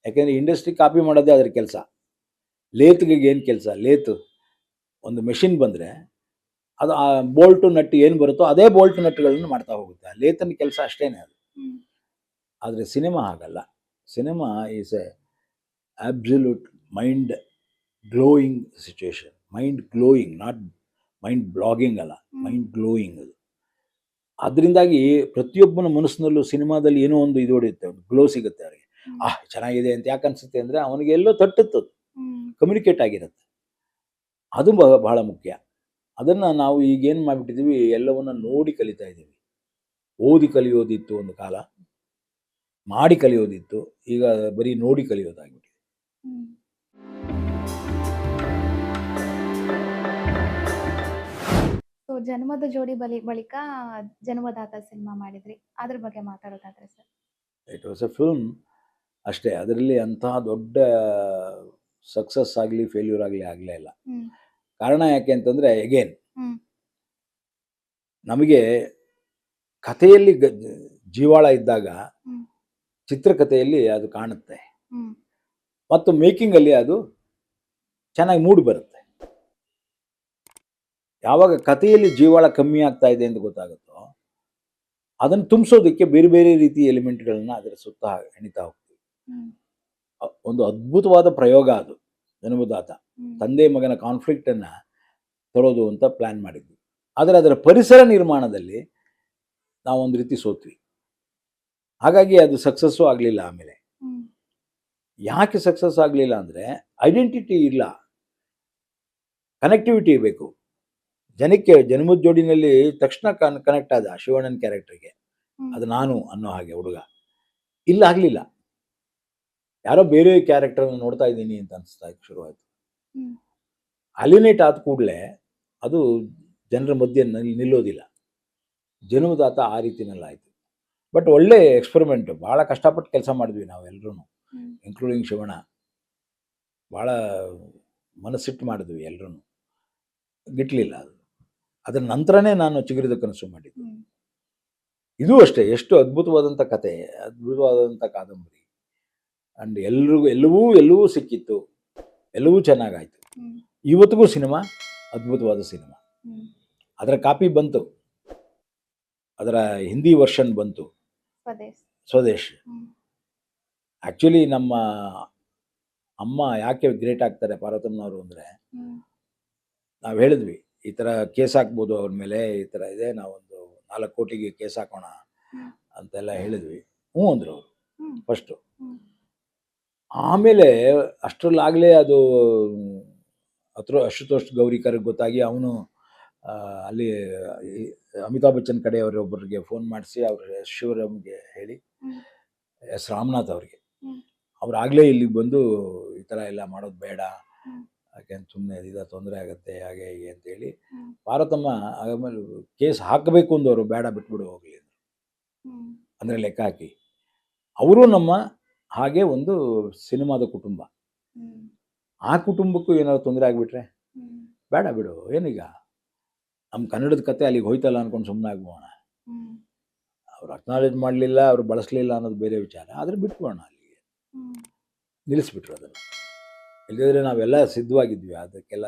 ಯಾಕೆಂದರೆ ಇಂಡಸ್ಟ್ರಿ ಕಾಪಿ ಮಾಡೋದೇ ಅದ್ರ ಕೆಲಸ. ಲೇತ್ಗೆ ಏನು ಕೆಲಸ? ಒಂದು ಮೆಷಿನ್ ಬಂದರೆ ಅದು ಆ ಬೋಲ್ಟು ನಟ್ಟು ಏನು ಬರುತ್ತೋ ಅದೇ ಬೋಲ್ಟ್ ನಟ್ಟುಗಳನ್ನು ಮಾಡ್ತಾ ಹೋಗುತ್ತೆ. ಲೇತನ ಕೆಲಸ ಅಷ್ಟೇ ಅದು. ಹ್ಮ್. ಆದರೆ ಸಿನಿಮಾ ಹಾಗಲ್ಲ. Cinema is A absolute mind glowing situation. Mind glowing, not mind blogging ಅಲ್ಲ, ಮೈಂಡ್ ಗ್ಲೋಯಿಂಗ್ ಅದು. ಅದರಿಂದಾಗಿ ಪ್ರತಿಯೊಬ್ಬನ ಮನಸ್ಸಿನಲ್ಲೂ ಸಿನಿಮಾದಲ್ಲಿ ಏನೋ ಒಂದು ಇದು ಹೊಡೆಯುತ್ತೆ, ಒಂದು ಗ್ಲೋ ಸಿಗುತ್ತೆ ಅವರಿಗೆ. ಚೆನ್ನಾಗಿದೆ ಅಂತ ಯಾಕೆ ಅನಿಸುತ್ತೆ ಅಂದರೆ ಅವನಿಗೆ ಎಲ್ಲೋ ತಟ್ಟುತ್ತದೆ, ಕಮ್ಯುನಿಕೇಟ್ ಆಗಿರುತ್ತೆ. ಅದು ಬಹಳ ಮುಖ್ಯ. ಅದನ್ನು ನಾವು ಈಗೇನು ಮಾಡಿಬಿಟ್ಟಿದ್ದೀವಿ, ಎಲ್ಲವನ್ನ ನೋಡಿ ಕಲಿತಾ ಇದ್ದೀವಿ. ಓದಿ ಕಲಿಯೋದಿತ್ತು ಒಂದು ಕಾಲ, ಮಾಡಿ ಕಲಿಯೋದಿತ್ತು, ಈಗ ಬರೀ ನೋಡಿ ಕಲಿಯೋದಾಗ್ಬಿಟ್ಟಿದೆ. ಸೊ ಜನ್ಮದ ಜೋಡಿ ಬಳಿಕ ಜನ್ಮದಾತ ಸಿನಿಮಾ ಮಾಡಿದ್ರಿ, ಅದ್ರ ಬಗ್ಗೆ ಮಾತಾಡೋದಾದ್ರೆ sir? It was a film ಅಷ್ಟೇ. ಅದರಲ್ಲಿ ಅಂತಹ ದೊಡ್ಡ ಸಕ್ಸಸ್ ಆಗಲಿ ಫೇಲ್ಯೂರ್ ಆಗಲೇ ಇಲ್ಲ. ಕಾರಣ ಯಾಕೆ ಅಂತಂದರೆ, ಎಗೇನ್ ನಮಗೆ ಕಥೆಯಲ್ಲಿ ಜೀವಾಳ ಇದ್ದಾಗ ಚಿತ್ರಕಥೆಯಲ್ಲಿ ಅದು ಕಾಣುತ್ತೆ, ಮತ್ತು ಮೇಕಿಂಗಲ್ಲಿ ಅದು ಚೆನ್ನಾಗಿ ಮೂಡಿ ಬರುತ್ತೆ. ಯಾವಾಗ ಕಥೆಯಲ್ಲಿ ಜೀವಾಳ ಕಮ್ಮಿ ಆಗ್ತಾ ಇದೆ ಅಂತ ಗೊತ್ತಾಗುತ್ತೋ ಅದನ್ನು ತುಂಬಿಸೋದಕ್ಕೆ ಬೇರೆ ಬೇರೆ ರೀತಿಯ ಎಲಿಮೆಂಟ್ಗಳನ್ನ ಅದರ ಸುತ್ತ ಎಣಿತಾ ಹೋಗ್ತೀವಿ. ಒಂದು ಅದ್ಭುತವಾದ ಪ್ರಯೋಗ ಅದು ಜನ್ಮದಾತ. ತಂದೆ ಮಗನ ಕಾನ್ಫ್ಲಿಕ್ಟನ್ನು ತರೋದು ಅಂತ ಪ್ಲ್ಯಾನ್ ಮಾಡಿದ್ವಿ. ಆದರೆ ಅದರ ಪರಿಸರ ನಿರ್ಮಾಣದಲ್ಲಿ ನಾವೊಂದು ರೀತಿ ಸೋತ್ವಿ. ಹಾಗಾಗಿ ಅದು ಸಕ್ಸಸ್ಸು ಆಗಲಿಲ್ಲ. ಆಮೇಲೆ ಯಾಕೆ ಸಕ್ಸಸ್ ಆಗಲಿಲ್ಲ ಅಂದರೆ, ಐಡೆಂಟಿಟಿ ಇಲ್ಲ, ಕನೆಕ್ಟಿವಿಟಿ ಬೇಕು. ಜನಕ್ಕೆ ಜನ್ಮದ ಜೋಡಿನಲ್ಲಿ ತಕ್ಷಣ ಕನೆಕ್ಟ್ ಆದ ಶಿವಣ್ಣನ ಕ್ಯಾರೆಕ್ಟರ್ಗೆ, ಅದು ನಾನು ಅನ್ನೋ ಹಾಗೆ ಹುಡುಗ. ಇಲ್ಲ, ಆಗಲಿಲ್ಲ. ಯಾರೋ ಬೇರೆ ಕ್ಯಾರೆಕ್ಟರ್ನ ನೋಡ್ತಾ ಇದ್ದೀನಿ ಅಂತ ಅನಿಸ್ತಾ ಶುರುವಾಯಿತು. ಅಲಿನೇಟ್ ಆದ ಕೂಡಲೇ ಅದು ಜನರ ಮಧ್ಯೆ ನಿಲ್ಲೋದಿಲ್ಲ. ಜನ್ಮದಾತ ಆ ರೀತಿನಲ್ಲಾಯಿತು. ಬಟ್ ಒಳ್ಳೆ ಎಕ್ಸ್ಪೆರಿಮೆಂಟು. ಭಾಳ ಕಷ್ಟಪಟ್ಟು ಕೆಲಸ ಮಾಡಿದ್ವಿ ನಾವೆಲ್ಲರೂ, ಇನ್ಕ್ಲೂಡಿಂಗ್ ಶಿವಣ್ಣ. ಭಾಳ ಮನಸ್ಸಿಟ್ಟು ಮಾಡಿದ್ವಿ ಎಲ್ಲರೂ, ಗಿಟ್ಲಿಲ್ಲ ಅದು. ಅದರ ನಂತರನೇ ನಾನು ಚಿಗುರಿದ ಕನಸು ಮಾಡಿದ್ದು. ಇದು ಅಷ್ಟೇ, ಎಷ್ಟು ಅದ್ಭುತವಾದಂಥ ಕತೆ, ಅದ್ಭುತವಾದಂಥ ಕಾದಂಬರಿ. ಆ್ಯಂಡ್ ಎಲ್ಲವೂ ಸಿಕ್ಕಿತ್ತು, ಎಲ್ಲವೂ ಚೆನ್ನಾಗಾಯಿತು. ಇವತ್ತಿಗೂ ಸಿನಿಮಾ ಅದ್ಭುತವಾದ ಸಿನಿಮಾ. ಅದರ ಕಾಪಿ ಬಂತು, ಅದರ ಹಿಂದಿ ವರ್ಷನ್ ಬಂತು, ಸ್ವದೇಶ್. ಆ್ಯಕ್ಚುಲಿ ನಮ್ಮ ಅಮ್ಮ ಯಾಕೆ ಗ್ರೇಟ್ ಆಗ್ತಾರೆ ಪಾರ್ವತಮ್ಮನವರು ಅಂದರೆ, ಹ್ಮ್ ನಾವು ಹೇಳಿದ್ವಿ ಈ ಥರ ಕೇಸ್ ಹಾಕ್ಬೋದು ಅವ್ರ ಮೇಲೆ, ಈ ಥರ ಇದೆ, ನಾವೊಂದು 4 ಕೋಟಿಗೆ ಕೇಸ್ ಹಾಕೋಣ ಹ್ಮ್ ಅಂತೆಲ್ಲ ಹೇಳಿದ್ವಿ. ಹ್ಞೂ ಅಂದರು ಅವರು ಹ್ಮ್ ಫಸ್ಟು. ಹ್ಮ್ ಆಮೇಲೆ ಅಷ್ಟರಲ್ಲಾಗಲೇ ಅದು ಅಶುತೋಷ್ ಗೌರಿಕರ್ಗೆ ಗೊತ್ತಾಗಿ ಅವನು ಅಲ್ಲಿ ಈ ಅಮಿತಾಬ್ ಬಚ್ಚನ್ ಕಡೆಯವರೊಬ್ಬರಿಗೆ ಫೋನ್ ಮಾಡಿಸಿ ಅವ್ರ ಶಿವರಾಮ್ಗೆ ಹೇಳಿ, ಹ್ಮ್ ಎಸ್ ರಾಮನಾಥ್ ಅವರಿಗೆ, ಹ್ಮ್ ಅವರಾಗಲೇ ಇಲ್ಲಿಗೆ ಬಂದು ಈ ಥರ ಎಲ್ಲ ಮಾಡೋದು ಬೇಡ, ಹ್ಮ್ ಯಾಕೆಂದ್ರೆ ಸುಮ್ಮನೆ ತೊಂದರೆ ಆಗುತ್ತೆ ಹಾಗೆ ಹೀಗೆ ಅಂತೇಳಿ ಹ್ಮ್ ಪಾರ್ವತಮ್ಮ ಆಮೇಲೆ ಕೇಸ್ ಹಾಕಬೇಕು ಅಂದವರು, ಬೇಡ ಬಿಟ್ಬಿಡು ಹೋಗಲಿ ಹ್ಮ್ ಅಂದರೆ ಲೆಕ್ಕ ಹಾಕಿ. ಅವರು ನಮ್ಮ ಹಾಗೆ ಒಂದು ಸಿನಿಮಾದ ಕುಟುಂಬ. ಹ್ಮ್ ಆ ಕುಟುಂಬಕ್ಕೂ ಏನಾದ್ರು ತೊಂದರೆ ಆಗಿಬಿಟ್ರೆ ಹ್ಮ್ ಬೇಡ ಬಿಡು, ಏನೀಗ ನಮ್ಮ ಕನ್ನಡದ ಕತೆ ಅಲ್ಲಿಗೆ ಹೋಯ್ತಲ್ಲ ಅಂದ್ಕೊಂಡು ಸುಮ್ಮನೆ ಆಗ್ಬೋಣ. ಹ್ಮ್ ಅವ್ರು ಅಕ್ನಾಲೇಜ್ ಮಾಡಲಿಲ್ಲ, ಅವ್ರು ಬಳಸಲಿಲ್ಲ ಅನ್ನೋದು ಬೇರೆ ವಿಚಾರ, ಆದರೆ ಬಿಟ್ಬೋಣ ಅಲ್ಲಿಗೆ, ಹ್ಮ್ ನಿಲ್ಲಿಸ್ಬಿಟ್ರು ಅದನ್ನು. ಇಲ್ಲದಿದ್ದರೆ ನಾವೆಲ್ಲ ಸಿದ್ಧವಾಗಿದ್ವಿ, ಅದಕ್ಕೆಲ್ಲ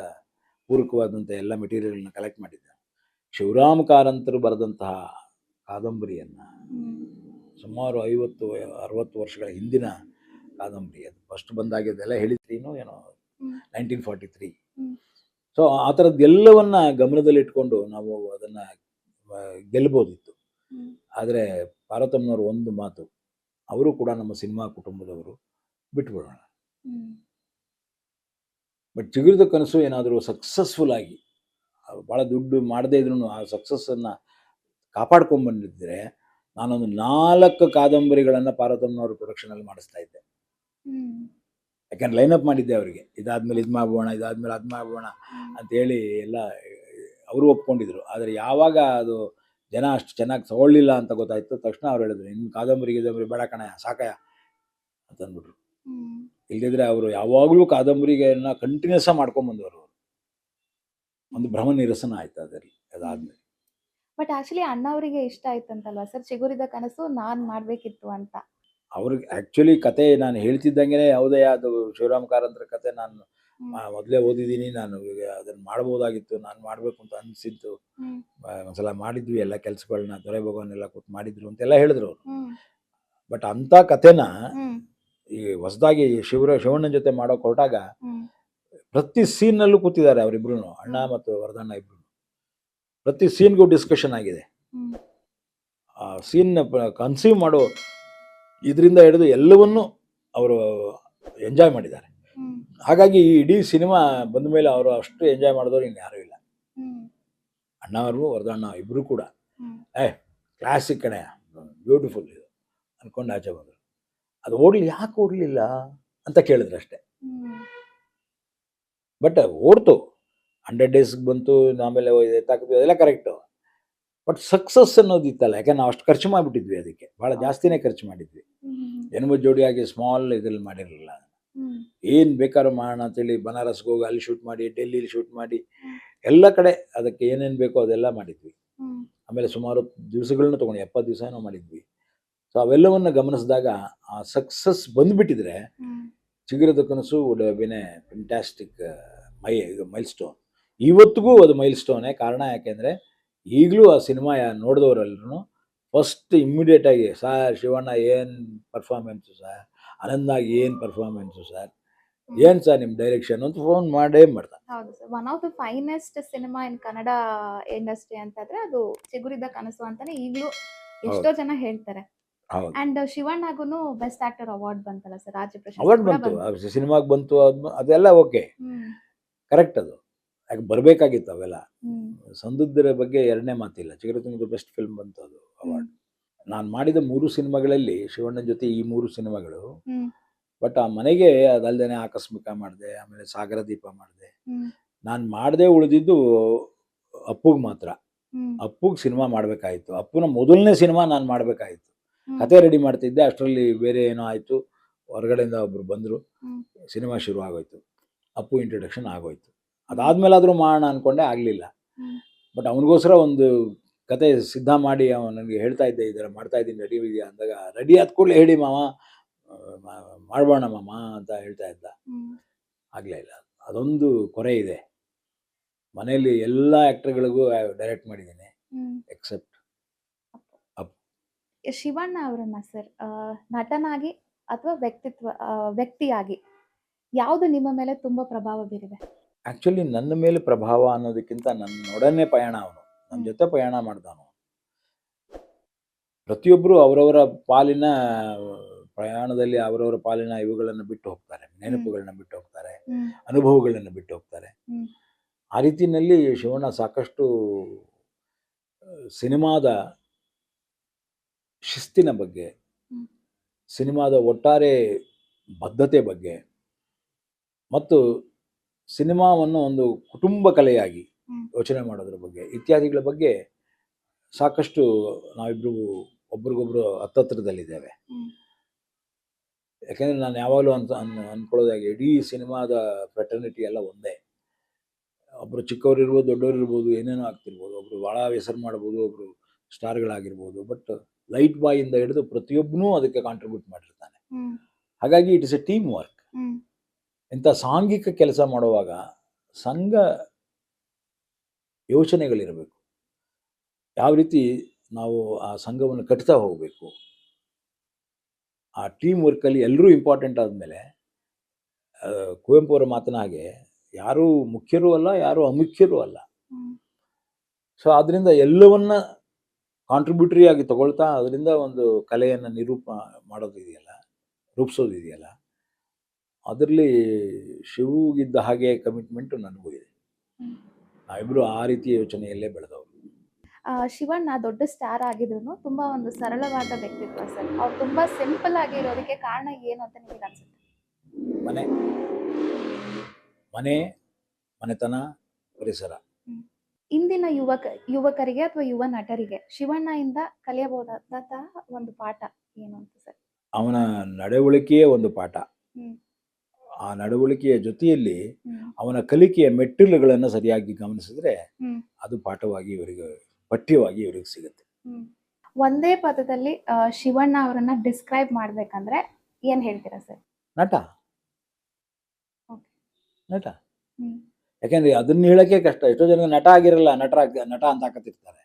ಪೂರಕವಾದಂಥ ಎಲ್ಲ ಮೆಟೀರಿಯಲ್ನ ಕಲೆಕ್ಟ್ ಮಾಡಿದ್ದೆ. ಶಿವರಾಮ್ ಕಾರಂತರು ಬರೆದಂತಹ ಕಾದಂಬರಿಯನ್ನು ಹ್ಮ್ ಸುಮಾರು 50-60 ವರ್ಷಗಳ ಹಿಂದಿನ ಕಾದಂಬರಿ ಅದು. ಫಸ್ಟ್ ಬಂದಾಗಿದ್ದೆಲ್ಲ ಹೇಳಿದ್ರೇನು ಏನೋ ಹ್ಮ್ 1943. ಹ್ಮ್ ಸೊ ಆ ಥರದ್ದೆಲ್ಲವನ್ನು ಗಮನದಲ್ಲಿಟ್ಕೊಂಡು ನಾವು ಅದನ್ನು ಗೆಲ್ಬೋದಿತ್ತು. ಹ್ಮ್ ಆದರೆ ಪಾರ್ವತಮ್ಮನವರು ಒಂದು ಮಾತು, ಅವರು ಕೂಡ ನಮ್ಮ ಸಿನಿಮಾ ಕುಟುಂಬದವರು, ಬಿಟ್ಬಿಡೋಣ. ಹ್ಮ್ ಬಟ್ ಚಿಗುರಿದ ಕನಸು ಏನಾದರೂ ಸಕ್ಸಸ್ಫುಲ್ ಆಗಿ ಭಾಳ ದುಡ್ಡು ಮಾಡದೇ ಇದ್ರೂ ಆ ಸಕ್ಸಸ್ಸನ್ನು ಕಾಪಾಡ್ಕೊಂಡ್ಬಂದಿದ್ದರೆ, ನಾನೊಂದು 4 ಕಾದಂಬರಿಗಳನ್ನು ಪಾರ್ವತಮ್ಮನವರು ಪ್ರೊಡಕ್ಷನಲ್ಲಿ ಮಾಡಿಸ್ತಾ ಇದ್ದೆ. ಹ್ಮ್ ಯಾಕೆಂದ್ರೆ ಲೈನಪ್ ಮಾಡಿದ್ದೆ ಅವರಿಗೆ, ಇದಾದ್ಮೇಲೆ ಇದು ಮಾಡ್ಬೋಣ, ಇದಾದ್ಮೇಲೆ ಅದು ಮಾಡ್ಬೋಣ ಅಂತೇಳಿ ಎಲ್ಲ ಅವರು ಒಪ್ಕೊಂಡಿದ್ರು. ಆದರೆ ಯಾವಾಗ ಅದು ಜನ ಅಷ್ಟು ಚೆನ್ನಾಗಿ ತಗೊಳ್ಳಿಲ್ಲ ಅಂತ ಗೊತ್ತಾಯ್ತು, ತಕ್ಷಣ ಅವ್ರು ಹೇಳಿದ್ರು, ಇನ್ನು ಕಾದಂಬರಿಗೆ ಬೇಡ ಕಣಯ್ಯ, ಸಾಕಯ್ಯ ಅಂತ ಅಂದ್ಬಿಟ್ರು. ಹ್ಮ್ ಇಲ್ಲದಿದ್ರೆ ಅವರು ಯಾವಾಗಲೂ ಕಾದಂಬರಿಗೆಯನ್ನು ಕಂಟಿನ್ಯೂಸ್ ಆಗಿ ಮಾಡ್ಕೊಂಬಂದವರು. ಒಂದು ಭ್ರಮ ನಿರಸನ ಆಯ್ತು ಅದರಲ್ಲಿ ಅದಾದ್ಮೇಲೆ. ಬಟ್ ಆಕ್ಚುಲಿ ಅಣ್ಣ ಅವರಿಗೆ ಇಷ್ಟ ಆಯ್ತಂತಲ್ವಾ ಸರ್ ಚಿಗುರಿದ ಕನಸು ನಾನ್ ಮಾಡ್ಬೇಕಿತ್ತು ಅಂತ? ಅವ್ರಿಗೆ ಆ್ಯಕ್ಚುಲಿ ಕತೆ ನಾನು ಹೇಳ್ತಿದ್ದಂಗೆ ಯಾವುದೇ ಅದು ಶಿವರಾಮ್ ಕಾರಂತರ ಕತೆ ನಾನು ಹ್ಮ್ ಮೊದಲೇ ಓದಿದ್ದೀನಿ, ನಾನು ಈಗ ಅದನ್ನು ಮಾಡ್ಬೋದಾಗಿತ್ತು, ನಾನು ಮಾಡಬೇಕು ಅಂತ ಅನಿಸಿತ್ತು. ಹ್ಮ್ ಒಂದ್ಸಲ ಮಾಡಿದ್ವಿ ಎಲ್ಲ ಕೆಲಸಗಳನ್ನ, ದೊರೆ ಭಗವಾನೆಲ್ಲ ಕೂತು ಮಾಡಿದ್ರು ಅಂತೆಲ್ಲ ಹೇಳಿದ್ರು ಅವರು. ಹ್ಮ್ ಬಟ್ ಅಂಥ ಕತೆನ ಹ್ಮ್ ಈ ಹೊಸದಾಗಿ ಶಿವಣ್ಣನ ಜೊತೆ ಮಾಡೋಕೆ ಹೊರಟಾಗ ಹ್ಮ್ ಪ್ರತಿ ಸೀನ್ನಲ್ಲೂ ಕೂತಿದ್ದಾರೆ ಅವರಿಬ್ರು, ಅಣ್ಣ ಮತ್ತು ವರದಣ್ಣ ಇಬ್ರು. ಪ್ರತಿ ಸೀನ್ಗೂ ಡಿಸ್ಕಷನ್ ಆಗಿದೆ. ಹ್ಮ್ ಆ ಸೀನ್ನ ಕನ್ಸೀವ್ ಮಾಡೋ ಇದರಿಂದ ಹಿಡಿದು ಎಲ್ಲವನ್ನೂ ಅವರು ಎಂಜಾಯ್ ಮಾಡಿದ್ದಾರೆ. ಹ್ಮ್ ಹಾಗಾಗಿ ಈ ಇಡೀ ಸಿನಿಮಾ ಬಂದ ಮೇಲೆ ಅವರು ಅಷ್ಟು ಎಂಜಾಯ್ ಮಾಡಿದವರು ಇನ್ಯಾರೂ ಇಲ್ಲ. ಹ್ಮ್ ಅಣ್ಣವರು ವರದಣ್ಣ ಇಬ್ಬರು ಕೂಡ ಹ್ಮ್ ಕ್ಲಾಸಿಕ್ ಕಣೆ, ಬ್ಯೂಟಿಫುಲ್ ಇದು ಅಂದ್ಕೊಂಡು ಆಚೆ ಬಂದರು. ಅದು ಯಾಕೆ ಓಡಲಿಲ್ಲ ಅಂತ ಕೇಳಿದ್ರು ಅಷ್ಟೇ. ಹ್ಮ್ ಬಟ್ ಓಡ್ತು, 100 ಡೇಸ್ಗೆ ಬಂತು, ಆಮೇಲೆ ಎತ್ತಾಕಿದ್ವಿ, ಅದೆಲ್ಲ ಕರೆಕ್ಟು. ಬಟ್ ಸಕ್ಸಸ್ ಅನ್ನೋದು ಇತ್ತಲ್ಲ, ಯಾಕಂದ್ರೆ ನಾವು ಅಷ್ಟು ಖರ್ಚು ಮಾಡಿಬಿಟ್ಟಿದ್ವಿ, ಅದಕ್ಕೆ ಭಾಳ ಜಾಸ್ತಿನೇ ಖರ್ಚು ಮಾಡಿದ್ವಿ. ಹ್ಮ್ ಜನ್ಮ ಜೋಡಿಯಾಗಿ ಸ್ಮಾಲ್ ಇದ್ರಲ್ಲಿ ಮಾಡಿರಲಿಲ್ಲ. ಹ್ಮ್ ಏನು ಬೇಕಾದ್ರೂ ಮಾಡೋಣ ಅಂತೇಳಿ ಬನಾರಸ್ಗೆ ಹೋಗಿ ಅಲ್ಲಿ ಶೂಟ್ ಮಾಡಿ, ಡೆಲ್ಲಿಲಿ ಶೂಟ್ ಮಾಡಿ, ಎಲ್ಲ ಕಡೆ ಅದಕ್ಕೆ ಏನೇನು ಬೇಕೋ ಅದೆಲ್ಲ ಮಾಡಿದ್ವಿ. ಹ್ಮ್ ಆಮೇಲೆ ಸುಮಾರು ದಿವಸಗಳನ್ನ ತೊಗೊಂಡು 70 ದಿವಸ ಏನೋ ಮಾಡಿದ್ವಿ. ಸೊ ಅವೆಲ್ಲವನ್ನು ಗಮನಿಸಿದಾಗ ಆ ಸಕ್ಸಸ್ ಬಂದುಬಿಟ್ಟಿದ್ರೆ ಹ್ಮ್ Chigurida Kanasu would have been a fantastic milestone. ಇವತ್ತಿಗೂ ಅದು ಮೈಲ್ ಸ್ಟೋನೇ. ಕಾರಣ ಯಾಕೆಂದರೆ ಈಗಲೂ ಆ ಸಿನಿಮಾ ನೋಡಿದವರೆಲ್ಲರೂ ಫಸ್ಟ್ ಇಮ್ಮಿಡಿಯೇಟಾಗಿ, ಸರ್ ಶಿವಣ್ಣ ಏನು ಪರ್ಫಾರ್ಮೆನ್ಸು ಸರ್, ಆನಂದಾಗಿ ಏನು ಪರ್ಫಾರ್ಮೆನ್ಸು ಸರ್, ಏನು ಸರ್ ನಿಮ್ಮ ಡೈರೆಕ್ಷನ್ ಅಂತ ಫೋನ್ ಮಾಡೇ ಮಾಡ್ತಾರೆ. ಹೌದು sir, one of the finest cinema in Kannada industry ಅಂತಂದ್ರೆ ಅದು ಚಿಗುರಿದ ಕನಸು ಅಂತಾನೆ ಈಗಲೂ ಎಷ್ಟೋ ಜನ ಹೇಳ್ತಾರೆ. ಹೌದು, ಅಂಡ್ ಶಿವಣ್ಣಗುನು ಬೆಸ್ಟ್ ಆಕ್ಟರ್ ಅವಾರ್ಡ್ ಬಂತಲ್ಲ ಸರ್, ರಾಜ್ಯ ಪ್ರಶಸ್ತಿ ಅವಾರ್ಡ್ ಕೂಡ ಬಂತು, ಬಂತು. ಸಿನಿಮಾಗೆ ಬಂತು, ಅದೆಲ್ಲ ಓಕೆ, ಹ್ಮ್ ಕರೆಕ್ಟ್. ಅದು ಯಾಕೆ ಬರಬೇಕಾಗಿತ್ತು ಅವೆಲ್ಲ. ಹ್ಮ್ ಸಂದುದ್ದರ ಬಗ್ಗೆ ಎರಡನೇ ಮಾತಿಲ್ಲ, ಚಿಗುರುತುಂಗದ ಬೆಸ್ಟ್ ಫಿಲ್ಮ್ ಬಂತು ಅದು ಅವಾರ್ಡ್. ಹ್ಮ್ ನಾನು ಮಾಡಿದ 3 ಸಿನಿಮಾಗಳಲ್ಲಿ ಶಿವಣ್ಣನ ಜೊತೆ ಈ 3 ಸಿನಿಮಾಗಳು. ಹ್ಮ್ ಬಟ್ ಆ ಮನೆಗೆ ಅದಲ್ದೇ ಆಕಸ್ಮಿಕ ಮಾಡಿದೆ, ಆಮೇಲೆ ಸಾಗರ ದೀಪ ಮಾಡಿದೆ. ಹ್ಮ್ ನಾನು ಮಾಡದೆ ಉಳಿದಿದ್ದು ಅಪ್ಪುಗೆ ಮಾತ್ರ. ಹ್ಮ್ ಅಪ್ಪುಗೆ ಸಿನಿಮಾ ಮಾಡಬೇಕಾಯಿತು, ಅಪ್ಪುನ ಮೊದಲನೇ ಸಿನಿಮಾ ನಾನು ಮಾಡಬೇಕಾಯಿತು. ಹ್ಮ್ ಕತೆ ರೆಡಿ ಮಾಡ್ತಿದ್ದೆ, ಅಷ್ಟರಲ್ಲಿ ಬೇರೆ ಏನೋ ಆಯಿತು, ಹೊರಗಡೆಯಿಂದ ಒಬ್ಬರು ಬಂದರು, ಹ್ಮ್ ಸಿನಿಮಾ ಶುರು ಆಗೋಯ್ತು, ಅಪ್ಪು ಇಂಟ್ರೊಡಕ್ಷನ್ ಆಗೋಯ್ತು. ಅದಾದಮೇಲಾದರೂ ಮಾಡೋಣ ಅಂದ್ಕೊಂಡೆ, ಆಗಲಿಲ್ಲ. ಹ್ಮ್ ಬಟ್ ಅವನಿಗೋಸ್ಕರ ಒಂದು ಕತೆ ಸಿದ್ಧ ಮಾಡಿ ಅವನು ನನಗೆ ಹೇಳ್ತಾ ಇದ್ದೆ, ಈ ಥರ ಮಾಡ್ತಾ ಇದ್ದೀನಿ, ರೆಡಿ ಇದೆಯಾ ಅಂದಾಗ, ರೆಡಿ ಆದ ಕೂಡಲೇ ಹೇಳಿ ಮಾವ, ಮಾಡ್ಬೋಣ ಮಾಮ ಅಂತ ಹೇಳ್ತಾ ಇದ್ದ. ಹ್ಮ್ ಆಗಲೇ ಇಲ್ಲ. ಅದೊಂದು ಕೊರೆ ಇದೆ ಮನೆಯಲ್ಲಿ. ಎಲ್ಲ ಆ್ಯಕ್ಟರ್ಗಳಿಗೂ ಡೈರೆಕ್ಟ್ ಮಾಡಿದ್ದೀನಿ ಹ್ಮ್ ಎಕ್ಸೆಪ್ಟ್ ಅಪ್ಪು. ಶಿವಣ್ಣ ಅವರನ್ನ ಸರ್ ನಟನಾಗಿ ಅಥವಾ ವ್ಯಕ್ತಿಯಾಗಿ ಯಾವುದು ನಿಮ್ಮ ಮೇಲೆ ತುಂಬಾ ಪ್ರಭಾವ ಬೀರಿದೆ? ಆ್ಯಕ್ಚುಲಿ ನನ್ನ ಮೇಲೆ ಪ್ರಭಾವ ಅನ್ನೋದಕ್ಕಿಂತ ನನ್ನೊಡನೆ ಪಯಣ ಅವನು, ನನ್ನ ಜೊತೆ ಪಯಣ ಮಾಡ್ದವನು. ಪ್ರತಿಯೊಬ್ಬರು ಅವರವರ ಪಾಲಿನ ಪ್ರಯಾಣದಲ್ಲಿ ಅವರವರ ಪಾಲಿನ ಇವುಗಳನ್ನು ಬಿಟ್ಟು ಹೋಗ್ತಾರೆ, ನೆನಪುಗಳನ್ನ ಬಿಟ್ಟು ಹೋಗ್ತಾರೆ, ಅನುಭವಗಳನ್ನು ಬಿಟ್ಟು ಹೋಗ್ತಾರೆ. ಆ ರೀತಿಯಲ್ಲಿ ಶಿವಣ್ಣ ಸಾಕಷ್ಟು ಸಿನಿಮಾದ ಶಿಸ್ತಿನ ಬಗ್ಗೆ, ಸಿನಿಮಾದ ಒಟ್ಟಾರೆ ಬದ್ಧತೆ ಬಗ್ಗೆ ಮತ್ತು ಸಿನಿಮಾವನ್ನು ಒಂದು ಕುಟುಂಬ ಕಲೆಯಾಗಿ ಯೋಚನೆ ಮಾಡೋದ್ರ ಬಗ್ಗೆ ಇತ್ಯಾದಿಗಳ ಬಗ್ಗೆ ಸಾಕಷ್ಟು ನಾವಿಬ್ರು ಒಬ್ರಿಗೊಬ್ರು ಹತ್ತತ್ರದಲ್ಲಿದ್ದೇವೆ. ಯಾಕೆಂದರೆ ನಾನು ಯಾವಾಗಲೂ ಅಂದ್ಕೊಳ್ಳೋದಾಗಿ ಇಡೀ ಸಿನಿಮಾದ ಫ್ರೆಟರ್ನಿಟಿ ಎಲ್ಲ ಒಂದೇ. ಒಬ್ಬರು ಚಿಕ್ಕವ್ರು ಇರ್ಬೋದು, ದೊಡ್ಡವರು ಇರ್ಬೋದು, ಏನೇನೋ ಆಗ್ತಿರ್ಬೋದು, ಒಬ್ಬರು ಭಾಳ ಹೆಸರು ಮಾಡ್ಬೋದು, ಒಬ್ಬರು ಸ್ಟಾರ್ಗಳಾಗಿರ್ಬೋದು. ಬಟ್ ಲೈಟ್ ಬಾಯಿಂದ ಹಿಡಿದು ಪ್ರತಿಯೊಬ್ಬನೂ ಅದಕ್ಕೆ ಕಾಂಟ್ರಿಬ್ಯೂಟ್ ಮಾಡಿರ್ತಾನೆ. ಹಾಗಾಗಿ it is A team work. ಇಂಥ ಸಾಂಘಿಕ ಕೆಲಸ ಮಾಡುವಾಗ ಸಂಘ ಯೋಚನೆಗಳಿರಬೇಕು. ಯಾವ ರೀತಿ ನಾವು ಆ ಸಂಘವನ್ನು ಕಟ್ತಾ ಹೋಗಬೇಕು. ಆ ಟೀಮ್ ವರ್ಕಲ್ಲಿ ಎಲ್ಲರೂ ಇಂಪಾರ್ಟೆಂಟ್ ಆದಮೇಲೆ ಕುವೆಂಪು ಅವರ ಮಾತಿನ ಹಾಗೆ ಯಾರೂ ಮುಖ್ಯರೂ ಅಲ್ಲ, ಯಾರೂ ಅಮುಖ್ಯರೂ ಅಲ್ಲ. ಸೊ ಅದರಿಂದ ಎಲ್ಲವನ್ನ ಕಾಂಟ್ರಿಬ್ಯೂಟರಿ ಆಗಿ ತಗೊಳ್ತಾ ಅದರಿಂದ ಒಂದು ಕಲೆಯನ್ನು ಮಾಡೋದಿದೆಯಲ್ಲ, ರೂಪಿಸೋದಿದೆಯಲ್ಲ, ಅದರಲ್ಲಿ ಶಿವಗಿದ್ದ ಹಾಗೆ ಕಮಿಟ್ಮೆಂಟು ನನಗೂ ಇದೆ. ನಾವಿಬ್ಬರು ಆ ರೀತಿಯ ಯೋಚನೆಯಲ್ಲೇ ಬೆಳೆದವರು. ಶಿವಣ್ಣ ದೊಡ್ಡ ಸ್ಟಾರ್ ಆಗಿದ್ರು ತುಂಬಾ ಒಂದು ಸರಳವಾದ ವ್ಯಕ್ತಿತ್ವ ಸರ್. ಅವ್ರು ತುಂಬಾ ಸಿಂಪಲ್ ಆಗಿ ಇರೋದಕ್ಕೆ ಕಾರಣ ಏನು ಅಂತ ನಿಮಗೆ ಅನ್ಸುತ್ತೆ? ಮನೆ, ಮನೆತನ, ಪರಿಸರ. ಇಂದಿನ ಯುವಕರಿಗೆ ಅಥವಾ ಯುವ ನಟರಿಗೆ ಶಿವಣ್ಣ ಇಂದ ಕಲಿಯಬಹುದಾದಂತಹ ಒಂದು ಪಾಠ ಏನು ಅಂತ ಸರ್? ಅವನ ನಡವಳಿಕೆಯೇ ಒಂದು ಪಾಠ. ಆ ನಡವಳಿಕೆಯ ಜೊತೆಯಲ್ಲಿ ಅವನ ಕಲಿಕೆಯ ಮೆಟ್ಟಿಲುಗಳನ್ನು ಸರಿಯಾಗಿ ಗಮನಿಸಿದ್ರೆ ಅದು ಪಾಠವಾಗಿ ಪಠ್ಯವಾಗಿ ಇವರಿಗೆ ಸಿಗುತ್ತೆ. ಒಂದೇ ಪದದಲ್ಲಿ ಶಿವಣ್ಣ ಅವರನ್ನ ಡಿಸ್ಕ್ರೈಬ್ ಮಾಡ್ಬೇಕಂದ್ರೆ ಏನ್ ಹೇಳ್ತೀರಾ ಸರ್? ನಟ. ಯಾಕೆಂದ್ರೆ ಅದನ್ನ ಹೇಳಕ್ಕೆ ಕಷ್ಟ. ಎಷ್ಟೋ ಜನ ನಟ ಆಗಿರಲ್ಲ, ನಟ ಅಂತ ಹಾಕತಿರ್ತಾರೆ.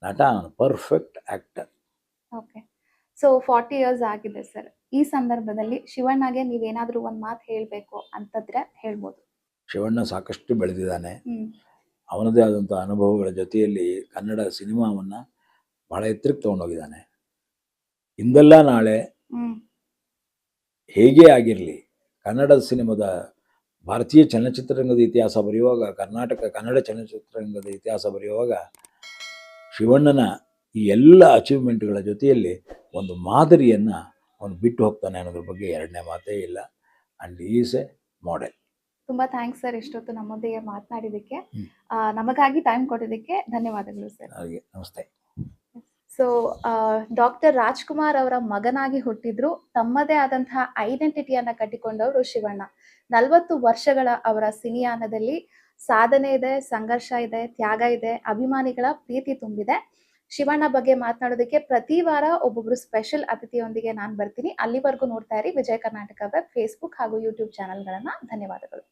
ನಟ perfect actor. Okay. So 40 years ಆಗಿದೆ ಸರ್. ಈ ಸಂದರ್ಭದಲ್ಲಿ ಶಿವಣ್ಣಗೆ ನೀವೇನಾದ್ರೂ ಒಂದ್ ಮಾತು ಹೇಳ್ಬೇಕು ಅಂತಂದ್ರೆ ಹೇಳ್ಬೋದು. ಶಿವಣ್ಣ ಸಾಕಷ್ಟು ಬೆಳೆದಿದ್ದಾನೆ. ಅವನದೇ ಆದಂಥ ಅನುಭವಗಳ ಜೊತೆಯಲ್ಲಿ ಕನ್ನಡ ಸಿನಿಮಾವನ್ನ ಬಹಳ ಎತ್ತರಕ್ಕೆ ತಗೊಂಡೋಗಿದ್ದಾನೆ. ಇಂದಲ್ಲ ನಾಳೆ ಹೇಗೆ ಆಗಿರಲಿ, ಕನ್ನಡದ ಸಿನಿಮಾದ ಭಾರತೀಯ ಚಲನಚಿತ್ರರಂಗದ ಇತಿಹಾಸ ಬರೆಯುವಾಗ, ಕನ್ನಡ ಚಲನಚಿತ್ರರಂಗದ ಇತಿಹಾಸ ಬರೆಯುವಾಗ ಶಿವಣ್ಣನ ಈ ಎಲ್ಲ ಅಚೀವ್ಮೆಂಟ್ಗಳ ಜೊತೆಯಲ್ಲಿ ಒಂದು ಮಾದರಿಯನ್ನು ಅವನು ಬಿಟ್ಟು ಹೋಗ್ತಾನೆ ಅನ್ನೋದ್ರ ಬಗ್ಗೆ ಎರಡನೇ ಮಾತೇ ಇಲ್ಲ. And is A model. ತುಂಬಾ ಥ್ಯಾಂಕ್ಸ್ ಸರ್, ಇಷ್ಟೊತ್ತು ನಮ್ಮೊಂದಿಗೆ ಮಾತನಾಡಿದ್ದಕ್ಕೆ. ನಮಗಾಗಿ ಟೈಮ್ ಕೊಟ್ಟಿದ್ದಕ್ಕೆ ಧನ್ಯವಾದಗಳು ಸರ್. ನಮಸ್ತೆ. ಸೊ ಡಾಕ್ಟರ್ ರಾಜ್ಕುಮಾರ್ ಅವರ ಮಗನಾಗಿ ಹುಟ್ಟಿದ್ರು, ತಮ್ಮದೇ ಆದಂತಹ ಐಡೆಂಟಿಟಿಯನ್ನ ಕಟ್ಟಿಕೊಂಡವರು ಶಿವಣ್ಣ. 40 ವರ್ಷಗಳ ಅವರ ಸಿನಿಯಾನದಲ್ಲಿ ಸಾಧನೆ ಇದೆ, ಸಂಘರ್ಷ ಇದೆ, ತ್ಯಾಗ ಇದೆ, ಅಭಿಮಾನಿಗಳ ಪ್ರೀತಿ ತುಂಬಿದೆ. ಶಿವಣ್ಣ ಬಗ್ಗೆ ಮಾತನಾಡೋದಕ್ಕೆ ಪ್ರತಿ ವಾರ ಒಬ್ಬೊಬ್ರು ಸ್ಪೆಷಲ್ ಅತಿಥಿಯೊಂದಿಗೆ ನಾನು ಬರ್ತೀನಿ. ಅಲ್ಲಿವರೆಗೂ ನೋಡ್ತಾ ಇರಿ ವಿಜಯ ಕರ್ನಾಟಕ ವೆಬ್, ಫೇಸ್ಬುಕ್ ಹಾಗೂ ಯೂಟ್ಯೂಬ್ ಚಾನೆಲ್ಗಳನ್ನ. ಧನ್ಯವಾದಗಳು.